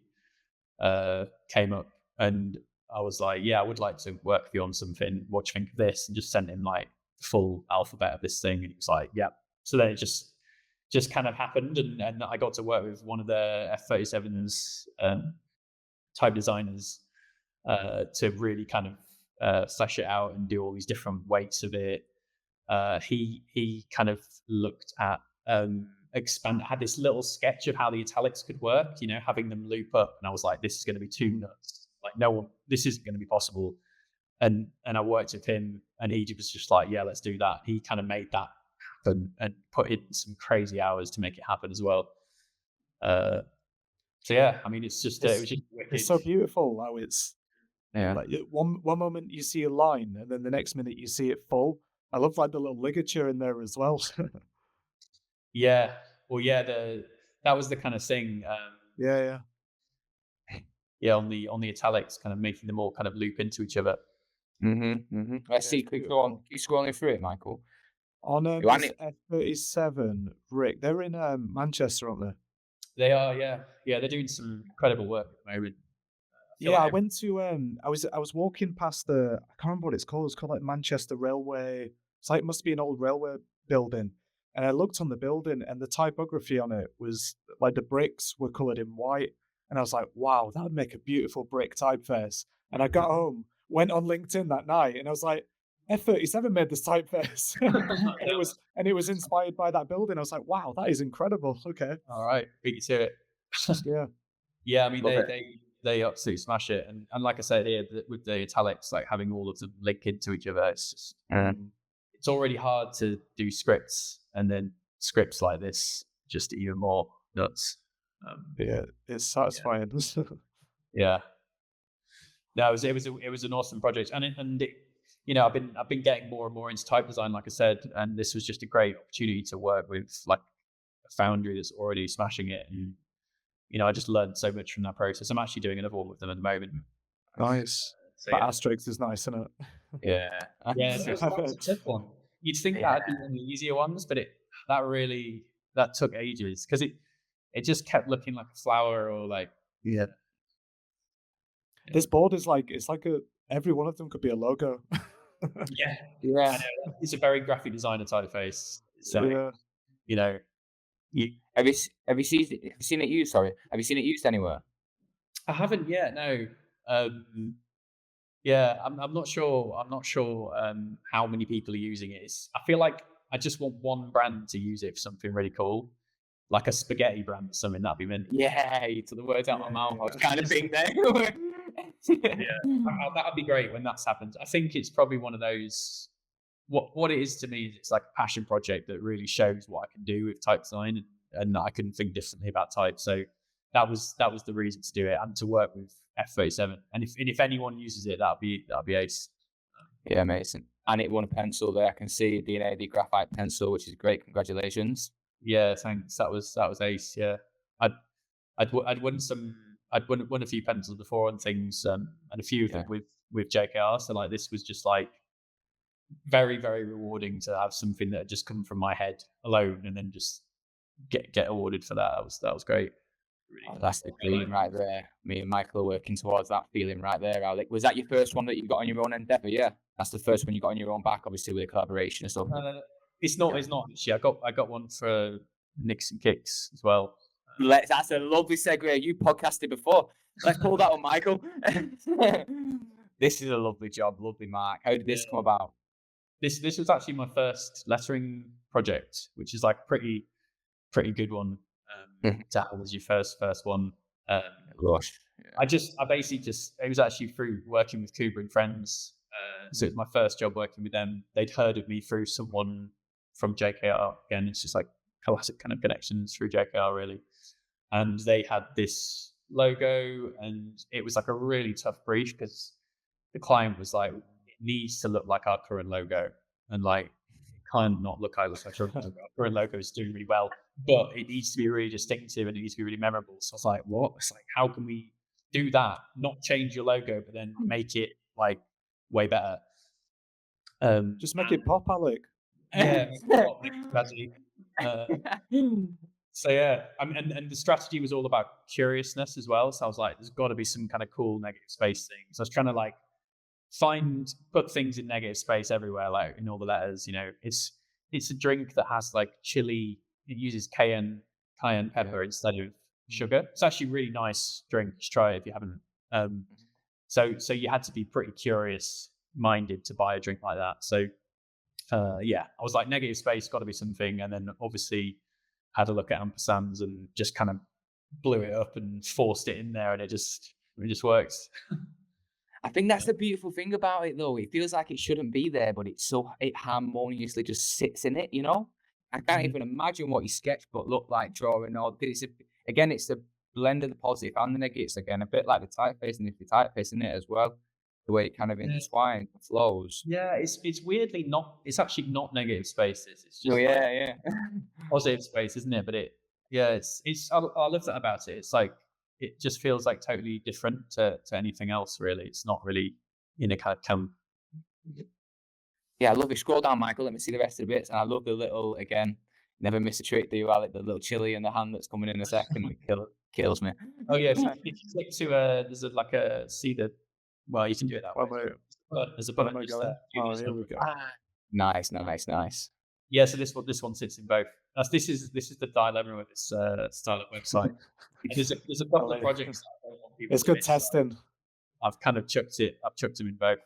came up, and I was like, yeah, I would like to work with you on something. What do you think of this? And just sent him like the full alphabet of this thing, and he was like, yeah. So then it just kind of happened, and I got to work with one of the F37's type designers to really kind of flesh it out and do all these different weights of it. He kind of looked at had this little sketch of how the italics could work, having them loop up, and I was like, this is going to be too nuts. Like this isn't going to be possible. And I worked with him, and he was just like, yeah, let's do that. He kind of made that happen and put in some crazy hours to make it happen as well. So yeah, I mean, it's just it was just wicked. It's so beautiful how it's Yeah. like one moment you see a line, and then the next minute you see it full. I love like the little ligature in there as well. Yeah. Well, yeah, that was the kind of thing. Yeah. Yeah, on the italics, kind of making them all kind of loop into each other. Let's see. Keep scrolling through it, Michael. On this F37, Rick, they're in Manchester, aren't they? They are, yeah. They're doing some incredible work at the moment. I went to I was walking past I can't remember what it's called. It's called like Manchester Railway. It's like, it must be an old railway building. And I looked on the building, and the typography on it was like the bricks were coloured in white. And I was like, wow, that would make a beautiful brick typeface. And I got home, went on LinkedIn that night, and I was like, F37 made this typeface. and it was inspired by that building. I was like, wow, that is incredible. Okay. All right, beat you to it. Yeah. Yeah, I mean, they absolutely smash it. And like I said here, with the italics, like having all of them link into each other, it's just it's already hard to do scripts, and then scripts like this just even more nuts. Yeah, it's satisfying. Yeah. No, it was an awesome project, and I've been getting more and more into type design, like I said, and this was just a great opportunity to work with like a foundry that's already smashing it, and I just learned so much from that process. I'm actually doing another one with them at the moment. Nice. So, but Asterix is nice, isn't it? Yeah, it's a tough one. you'd think that'd be one of the easier ones, but that took ages because it just kept looking like a flower or like This board is like every one of them could be a logo. yeah. Yeah. I know, it's a very graphic designer typeface. So Yeah. you know, Have you seen it used? Sorry, have you seen it used anywhere? I haven't yet. No. Yeah, I'm not sure. I'm not sure how many people are using it. I feel like I just want one brand to use it for something really cool, like a spaghetti brand or something. That'd be mint. Yeah, you took the words out of my mouth. I was kind of thing there. That'd be great when that's happened. I think it's probably one of those. What it is to me is it's like a passion project that really shows what I can do with type design and that I can think differently about type. So that was the reason to do it and to work with F37. And if anyone uses it, that'd be ace. Yeah, amazing. And it won a pencil there. I can see a d&ad graphite pencil, which is great. Congratulations. Yeah, thanks. That was ace. Yeah, I'd won a few pencils before and things, and a few of them with JKR. So like this was just like very, very rewarding to have something that had just come from my head alone and then just get awarded for that. That was great. Really that's the feeling right there. Me and Michael are working towards that feeling right there, Alec. Was that your first one that you got on your own endeavor? Yeah, that's the first one you got on your own back, obviously with a collaboration and stuff. It's not actually. I got one for Nicks and Kicks as well. That's a lovely segue. You podcasted before. Let's pull that on, Michael. This is a lovely job, lovely mark. How did this come about? This was actually my first lettering project, which is like a pretty good one to have as your first one. Gosh. I basically just it was actually through working with Kuba and Friends. So it was my first job working with them. They'd heard of me through someone from JKR. Again, it's just like classic kind of connections through JKR really. And they had this logo and it was like a really tough brief because the client was like, it needs to look like our current logo. And like, it can't not look like our current logo is doing really well, but it needs to be really distinctive and it needs to be really memorable. So I was like, what? It's like, how can we do that? Not change your logo, but then make it like way better. Just make it pop, Alec. Yeah, strategy. So yeah, and the strategy was all about curiousness as well. So I was like, there's got to be some kind of cool negative space thing. So I was trying to like put things in negative space everywhere, like in all the letters. You know, it's a drink that has like chili. It uses cayenne pepper instead of sugar. It's actually a really nice drink. Just try it if you haven't. So you had to be pretty curious minded to buy a drink like that. So I was like, negative space, got to be something. And then obviously had a look at ampersands and just kind of blew it up and forced it in there, and it just works. I think that's the beautiful thing about it, though. It feels like it shouldn't be there, but it harmoniously just sits in it. You know, I can't even imagine what your sketchbook looked like drawing all. Because it's the blend of the positive and the negatives again, a bit like the typeface and the typeface in it as well. The way it kind of intertwines and flows. Yeah, it's weirdly not. It's actually not negative spaces. It's just positive space, isn't it? But it's. I love that about it. It's like it just feels like totally different to anything else. Really, it's not really in a kind of come. Yeah, I love it. Scroll down, Michael. Let me see the rest of the bits. And I love the little again. Never miss a trick, do you, Alec? The little chili in the hand that's coming in a second. It kills me. Oh yeah, if you click to there's see the. Well, you can do it that way. There's a button just there. Oh, here we go. Nice. Yeah, so this one sits in both. This is the dilemma with this startup website. There's a couple of projects that I don't want people it's good testing. I've kind of chucked them in both.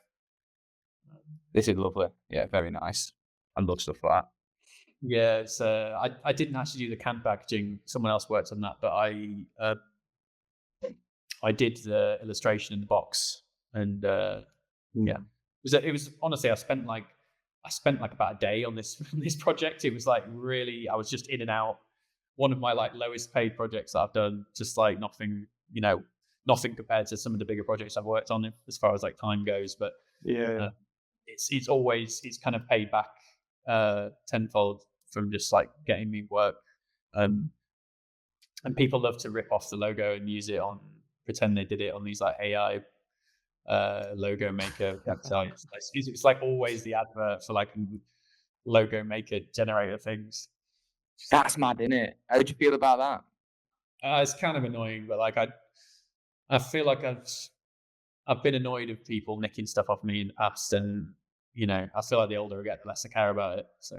This is lovely. Yeah, very nice. I love stuff like that. Yeah, it's I didn't actually do the canned packaging. Someone else worked on that, but I did the illustration in the box. And it was honestly, I spent like about a day on this project. It was like really, I was just in and out. One of my like lowest paid projects that I've done, just like nothing compared to some of the bigger projects I've worked on as far as like time goes. But it's kind of paid back tenfold from just like getting me work. And people love to rip off the logo and use it on, pretend they did it on these like AI logo maker websites. It's like always the advert for like logo maker generator things. That's mad, isn't it? How did you feel about that? It's kind of annoying, but like I feel like I've been annoyed of people nicking stuff off me in the past, and I feel like the older I get, the less I care about it. So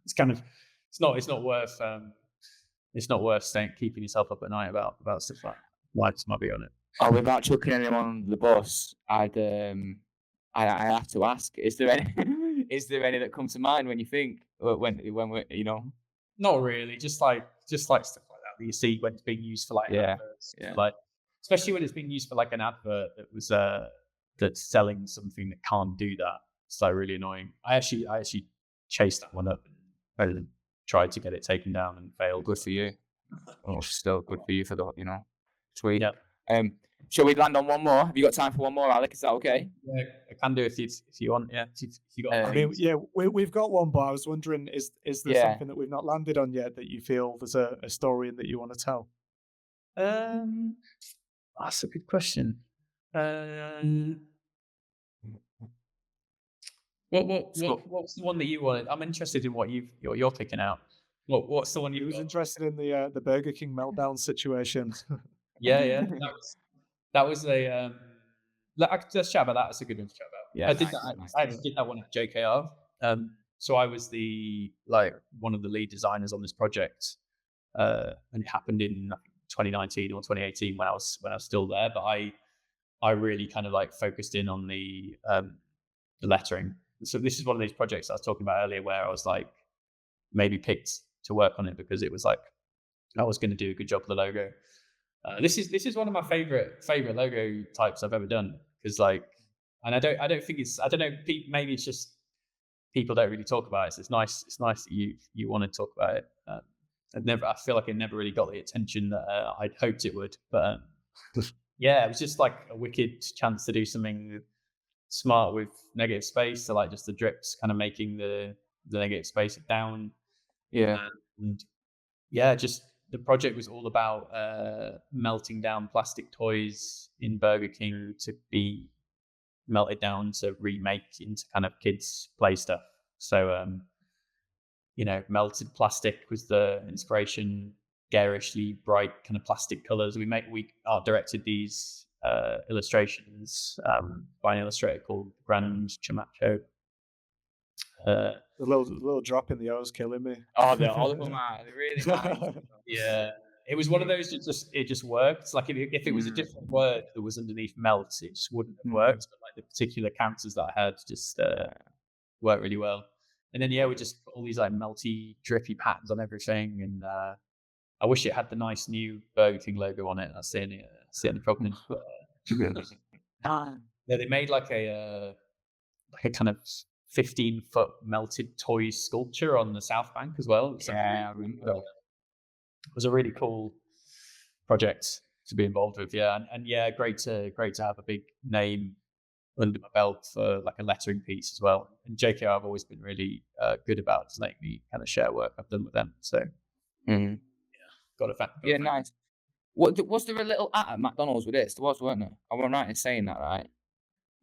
it's kind of it's not worth keeping yourself up at night about stuff like lights might be on it. Oh, without chucking anyone on the bus, I have to ask: is there any that come to mind when you think when we're Not really, just like stuff like that you see when it's being used for like adverts, like especially when it's being used for like an advert that was that's selling something that can't do that. It's like really annoying. I actually chased that one up and tried to get it taken down and failed. Good for you. Oh, still good for you for the sweet. Yeah. Shall we land on one more? Have you got time for one more, Alec? Is that okay? Yeah, I can do if you want. Yeah, if you got. I mean, yeah, we've got one, but I was wondering, is there something that we've not landed on yet that you feel there's a story in that you want to tell? That's a good question. What's the one that you wanted? I'm interested in what you're picking out. What's the one you was interested in the Burger King meltdown situation? Yeah. That was a. Let's chat about that. That's a good one to chat about. Yeah, I did that one at JKR. So I was one of the lead designers on this project, and it happened in 2019 or 2018 when I was still there. But I really kind of like focused in on the lettering. So this is one of these projects I was talking about earlier, where I was like maybe picked to work on it because it was like I was going to do a good job with the logo. This is one of my favorite logo types I've ever done, because and I don't think maybe it's just people don't really talk about it. So it's nice that you want to talk about it. I feel like it never really got the attention that I'd hoped it would, but yeah, it was just like a wicked chance to do something smart with negative space. So like just the drips kind of making the negative space down. Yeah. And yeah, just the project was all about melting down plastic toys in Burger King to be melted down to remake into kind of kids play stuff. So melted plastic was the inspiration, garishly bright kind of plastic colors. We art directed these illustrations by an illustrator called Grand Chamacho. The little drop in the O's killing me. Oh, all of them are really nice. Yeah, it was one of those. It just worked. Like if it was a different word that was underneath melt, it just wouldn't have worked. But like the particular characters that I had just worked really well. And then we just put all these like melty, drippy patterns on everything. And I wish it had the nice new Burger King logo on it. That's the only problem. They made like a kind of 15-foot melted toy sculpture on the South Bank as well. I remember. It was a really cool project to be involved with. Yeah, and yeah, great to have a big name under my belt for like a lettering piece as well. And JKR have always been really good about letting me kind of share work I've done with them. So yeah, got a fan. Yeah, nice. Was there a little at McDonald's with this? There was, weren't there? I was right in saying that, right?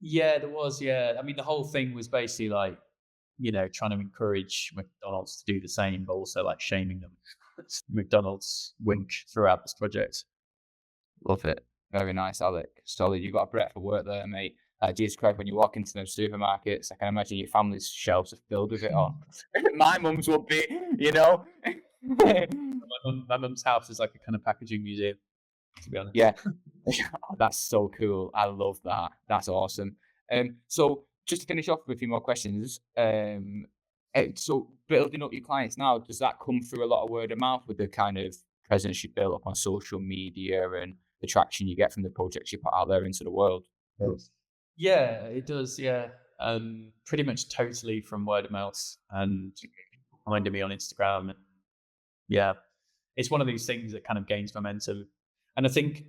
Yeah, there was. Yeah, I mean, the whole thing was basically like, trying to encourage McDonald's to do the same, but also like shaming them. McDonald's wink throughout this project. Love it. Very nice, Alec. Solid. You've got a breadth of work there, mate. Jesus Christ, when you walk into those supermarkets, I can imagine your family's shelves are filled with it all. My mum's would be, My mum's house is like a kind of packaging museum, to be honest. Yeah. That's so cool. I love that. That's awesome. So just to finish off with a few more questions, so building up your clients now, does that come through a lot of word of mouth with the kind of presence you build up on social media and the traction you get from the projects you put out there into the world? Yeah, it does. Yeah, pretty much totally from word of mouth and finding me on Instagram. And yeah, it's one of these things that kind of gains momentum. And I think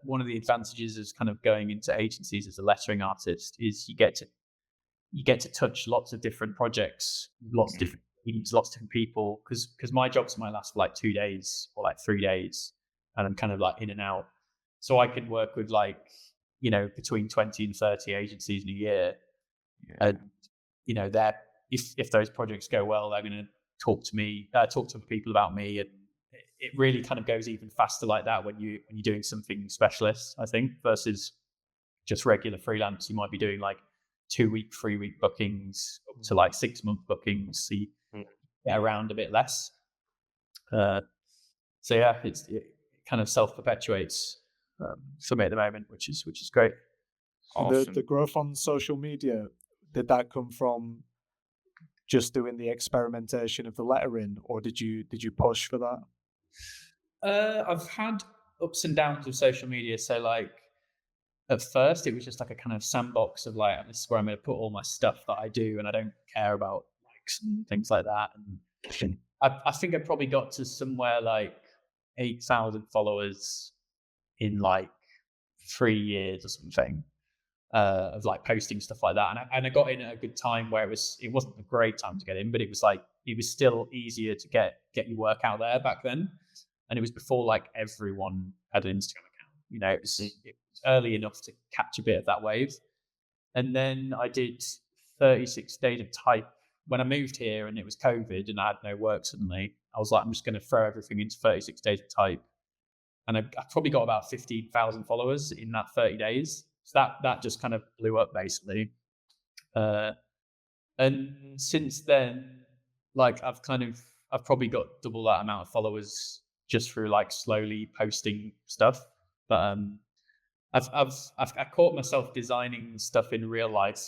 one of the advantages is kind of going into agencies as a lettering artist is you get to touch lots of different projects, lots of different teams, lots of different people. Because my jobs might last for like 2 days or like 3 days, and I'm kind of like in and out. So I can work with like between 20 and 30 agencies in a year, and they're if those projects go well, they're going to talk to people about me, and it really kind of goes even faster like that when you're doing something specialist, I think, versus just regular freelance. You might be doing like 2-week, 3-week bookings up to like 6-month bookings, so you get around a bit less. So yeah, it kind of self-perpetuates for me at the moment, which is great. Awesome. The growth on social media, did that come from just doing the experimentation of the lettering, or did you push for that? I've had ups and downs with social media. So like at first it was just like a kind of sandbox of like, this is where I'm going to put all my stuff that I do, and I don't care about likes and things like that. And I think I probably got to somewhere like 8,000 followers in like 3 years or something, of like posting stuff like that. And I got in at a good time where it wasn't a great time to get in, but it was still easier to get your work out there back then. And it was before like everyone had an Instagram account. It was early enough to catch a bit of that wave. And then I did 36 days of type when I moved here, and it was COVID and I had no work suddenly. I was like, I'm just going to throw everything into 36 days of type. And I probably got about 15,000 followers in that 30 days. So that just kind of blew up basically. And since then, like I've probably got double that amount of followers just through like slowly posting stuff. But I caught myself designing stuff in real life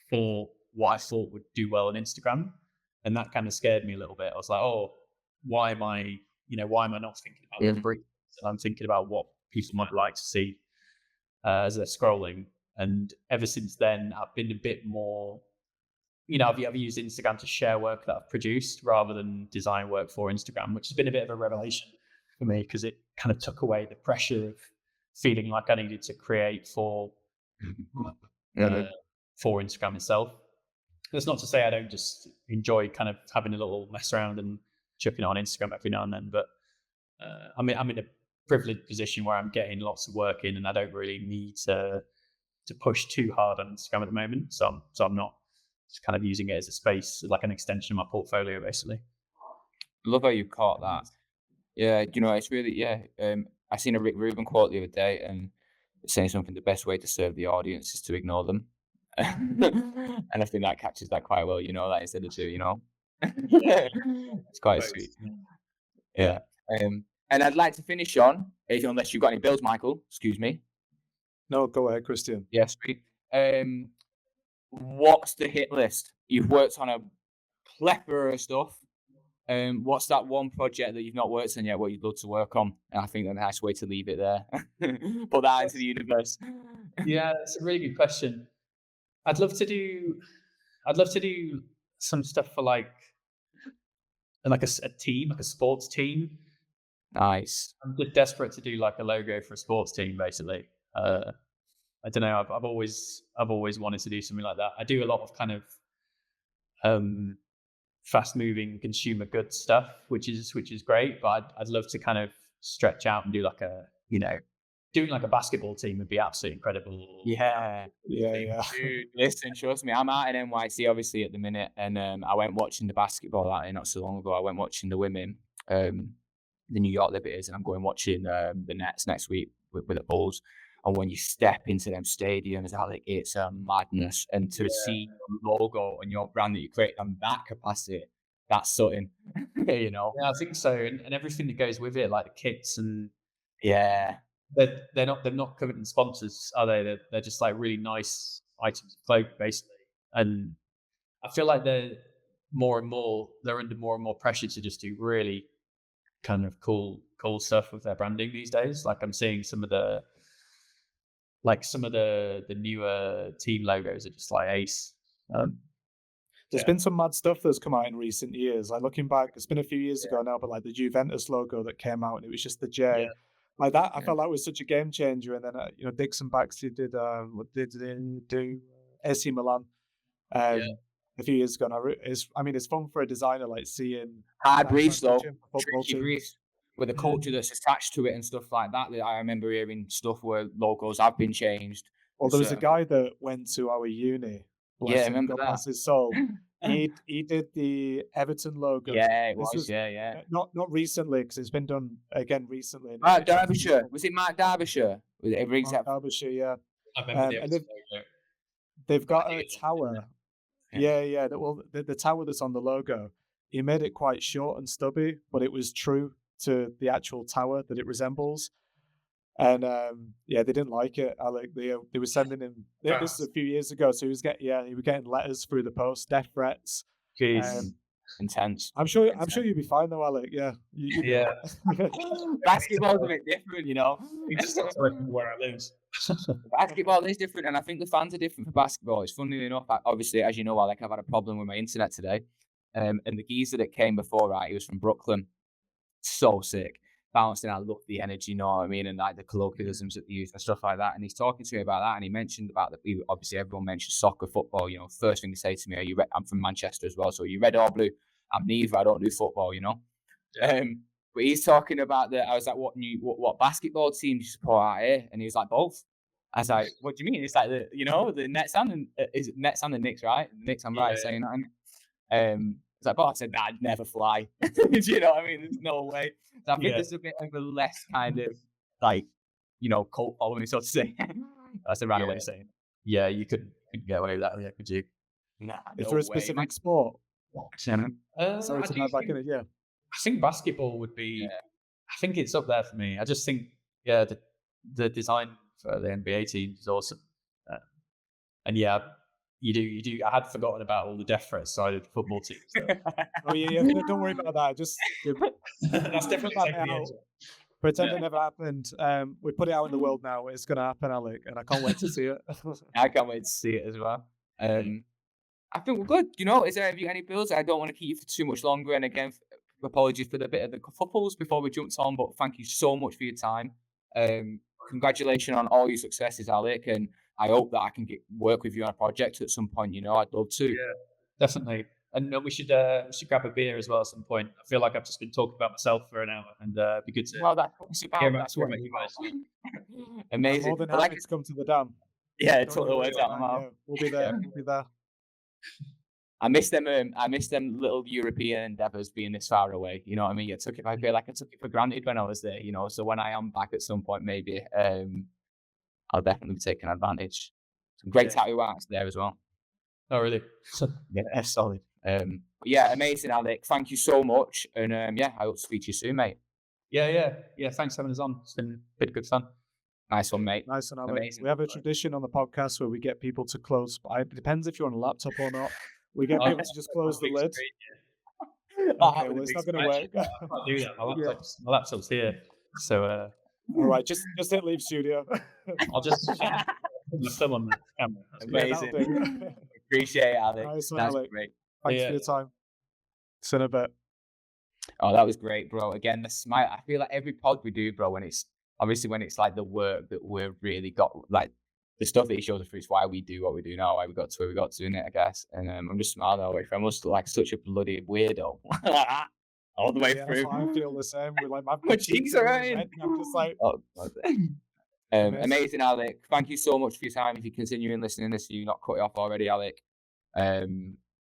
for what I thought would do well on Instagram, and that kind of scared me a little bit. I was like, oh, why am I not thinking about the brief? I'm thinking about what people might like to see as they're scrolling. And ever since then, I've been a bit more, I've used Instagram to share work that I've produced rather than design work for Instagram, which has been a bit of a revelation for me, because it kind of took away the pressure of feeling like I needed to create for Instagram itself. That's not to say I don't just enjoy kind of having a little mess around and chucking it on Instagram every now and then, but I'm in a privileged position where I'm getting lots of work in, and I don't really need to push too hard on Instagram at the moment. So I'm not just kind of using it as a space, like an extension of my portfolio, basically. Love how you caught that. Yeah, it's really, I seen a Rick Rubin quote the other day, and saying something, the best way to serve the audience is to ignore them. And I think that catches that quite well, that instead of two, it's quite sweet. Yeah. And I'd like to finish on, unless you've got any bills, Michael, excuse me. No, go ahead, Christian. Yes, sweet. What's the hit list? You've worked on a plethora of stuff. What's that one project that you've not worked on yet, what you'd love to work on? And I think that's a nice way to leave it there. Put that into the universe. Yeah, that's a really good question. I'd love to do some stuff for like a team, like a sports team. Nice. I'm just desperate to do like a logo for a sports team, basically. I don't know. I've always wanted to do something like that. I do a lot of kind of fast-moving consumer goods stuff, which is great. But I'd love to kind of stretch out and do like doing like a basketball team would be absolutely incredible. Yeah. Dude, listen, trust me, I'm out in NYC obviously at the minute, and I went watching the basketball not so long ago. I went watching the women, the New York Liberties, and I'm going watching the Nets next week with the Bulls. And when you step into them stadiums, Alec, it's a madness. And to see your logo and your brand that you create on that capacity, that's something, Yeah, I think so. And everything that goes with it, like the kits and they're not covered in sponsors, are they? They're just like really nice items of clothing, basically. And I feel like they're under more and more pressure to just do really kind of cool stuff with their branding these days. Like I'm seeing some of the newer team logos are just like ace. There's been some mad stuff that's come out in recent years. Like looking back, it's been a few years ago now, but like the Juventus logo that came out and it was just the J. Like that, I felt that was such a game changer. And then Dixon Baxter did what did they do? AC Milan a few years ago. And it's fun for a designer like seeing hard briefs though, tricky briefs with the culture that's attached to it and stuff like that. I remember hearing stuff where logos have been changed. Well, there was a guy that went to our uni. Yeah, I remember that. Bless his soul. he did the Everton logo. Yeah, it This was. was Yeah. not recently because it's been done again recently. And Mark Derbyshire. Was it Mark Derbyshire? It rings Mark out. Derbyshire, yeah. I remember the And Everton logo. they've But I got a do love tower. Yeah. Yeah. Well, the tower that's on the logo, he made it quite short and stubby, but it was true to the actual tower that it resembles. And yeah, they didn't like it. Alec, they were sending him. This is a few years ago, so he was getting letters through the post, death threats. Jeez. Intense. I'm sure you'll be fine though, Alec. Yeah, you'll be Yeah. all right. Basketball's a bit different, you know. It's just where I live. Basketball is different, and I think the fans are different for basketball. It's funny enough, obviously, as you know, Alec, I've had a problem with my internet today. And the geezer that came before, right, he was from Brooklyn. So sick. Bouncing, I love the energy, you know what I mean? And like the colloquialisms that they use and stuff like that. And he's talking to me about that. And he mentioned about obviously everyone mentions soccer, football, you know, first thing they say to me, are you red? I'm from Manchester as well. So are you red or blue? I'm neither. I don't do football, you know? Yeah. But he's talking about I was like, what basketball team do you support out here? And he was like, both. I was like, what do you mean? It's like the Nets and is it Nets and the Knicks, right? The Knicks, I'm right saying that. It's like, I said, I'd never fly. Do you know what I mean? There's no way. So I think there's a bit of a less kind of like, cult following, so to say. That's a random way of saying. Yeah, you couldn't get away with that, could you? Nah, Is no there a way, specific man. sport? Sorry I to dive back in it. Yeah, think basketball would be. I think it's up there for me. I just think, the design for the NBA teams is awesome, and yeah, you do. I had forgotten about all the death threats side of the football teams. Oh yeah. Don't worry about that. Just That's definitely pretend it never happened. We put it out in the world now. It's going to happen, Alec, and I can't wait to see it. I can't wait to see it as well. I think we're good. Have you any bills? I don't want to keep you for too much longer. And again, apologies for the bit of the kerfuffles before we jumped on, but thank you so much for your time. Congratulations on all your successes, Alec, and I hope that I can work with you on a project at some point. I'd love to. Yeah, definitely. And we should grab a beer as well at some point. I feel like I've just been talking about myself for an hour, and it'd be good to. Well, that's what it's about. That's what you guys. Amazing. I'm more than happy to come to the dam. Yeah, totally works out. Yeah, we'll be there. We'll be there. I miss them. I miss them little European endeavors being this far away. You know what I mean? I feel like I took it for granted when I was there. So when I am back at some point, maybe I'll definitely be taking advantage. Some great tattoo arts there as well. Oh, really? Yeah, solid. Yeah, amazing, Alec. Thank you so much, and I hope to speak to you soon, mate. Yeah. Thanks for having us on. It's been a bit good fun. Nice one, mate. Nice one, Alec. Amazing. We have a tradition on the podcast where we get people to close. It depends if you're on a laptop or not. We get people to just close the lid. Okay, well, it's not going to work. I can't do that. My laptop's here. So, all right, just hit leave studio. I'll just put my thumb on the camera. Amazing. Appreciate it, Alec. Nice one, That's Alec. great. Thanks for your time. See you in a bit. Oh, that was great, bro. Again, the smile. I feel like every pod we do, bro, when it's like the work that we've really got, like the stuff that he shows us through is why we do what we do now, why we got to where we got to in it, I guess. And I'm just smiling away from us like such a bloody weirdo. All the way through. I feel the same. We're like, my cheeks are red. I'm just like, amazing, Alec. Thank you so much for your time. If you're continuing listening to this, you've not cut it off already, Alec.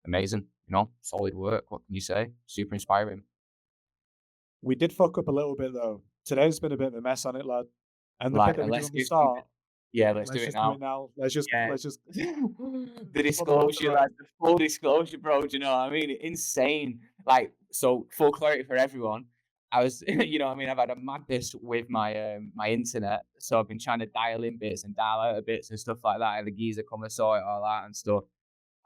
Amazing. Solid work. What can you say? Super inspiring. We did fuck up a little bit though. Today's been a bit of a mess on it, lad. And the bit that we did on the start. Yeah, let's do it now. Let's just the disclosure, like the full disclosure, bro. Do you know what I mean? Insane. Like, so full clarity for everyone. I was, I've had a madness with my my internet, so I've been trying to dial in bits and dial out of bits and stuff like that. And the geezer come and saw it, all that and stuff.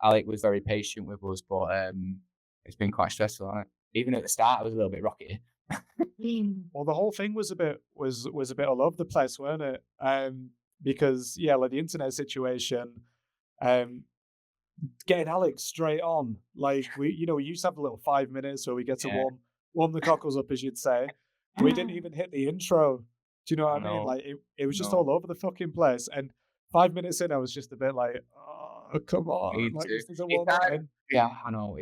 Alec was very patient with us, but it's been quite stressful on it. Even at the start, it was a little bit rocky. Well, the whole thing was a bit all over the place, weren't it? Because like the internet situation, getting Alex straight on, like we used to have a little 5 minutes where we get to warm the cockles up, as you'd say. We didn't even hit the intro. Do you know what I mean? Like it was just all over the fucking place. And 5 minutes in, I was just a bit like, oh, come on. Like, this doesn't warm up. Yeah, I know.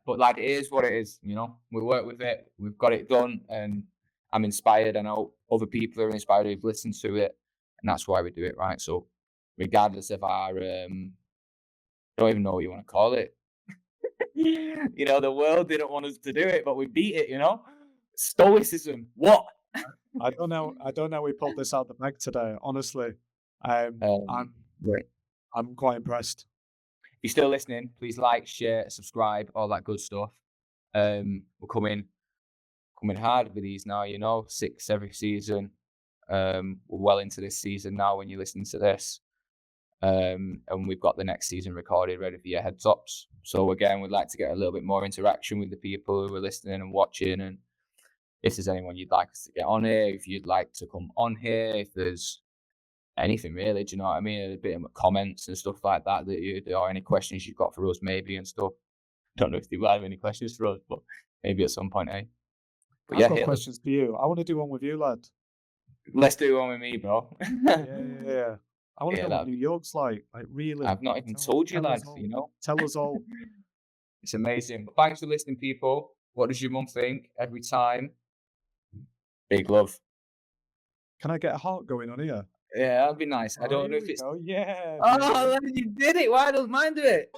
But like, it is what it is, we work with it. We've got it done, and I'm inspired. I know other people are inspired who've listened to it, and that's why we do it, right? So regardless of our, I don't even know what you want to call it. You know, the world didn't want us to do it, but we beat it, you know? Stoicism. What? I don't know. I don't know. We pulled this out the bag today. Honestly, I'm Right. I'm quite impressed. If you're still listening, please like, share, subscribe, all that good stuff. We're coming hard with these now, you know, 6 every season. We're well into this season now when you're listening to this. And we've got the next season recorded, ready for your heads ups. So again, we'd like to get a little bit more interaction with the people who are listening and watching. And if there's anyone you'd like us to get on here, if you'd like to come on here, if there's anything really, do you know what I mean? A bit of comments and stuff like that, or any questions you've got for us maybe and stuff. Don't know if you have any questions for us, but maybe at some point, eh? But I've got questions for you. I want to do one with you, lad. Let's do one with me, bro. Yeah. I want to know what New York's like really. I've not even told you, lad, you know? Tell us all. It's amazing. But thanks for listening, people. What does your mum think every time? Big love. Can I get a heart going on here? Yeah, that'd be nice. I don't know if it's... Yeah. Oh, you did it. Why don't mine do it?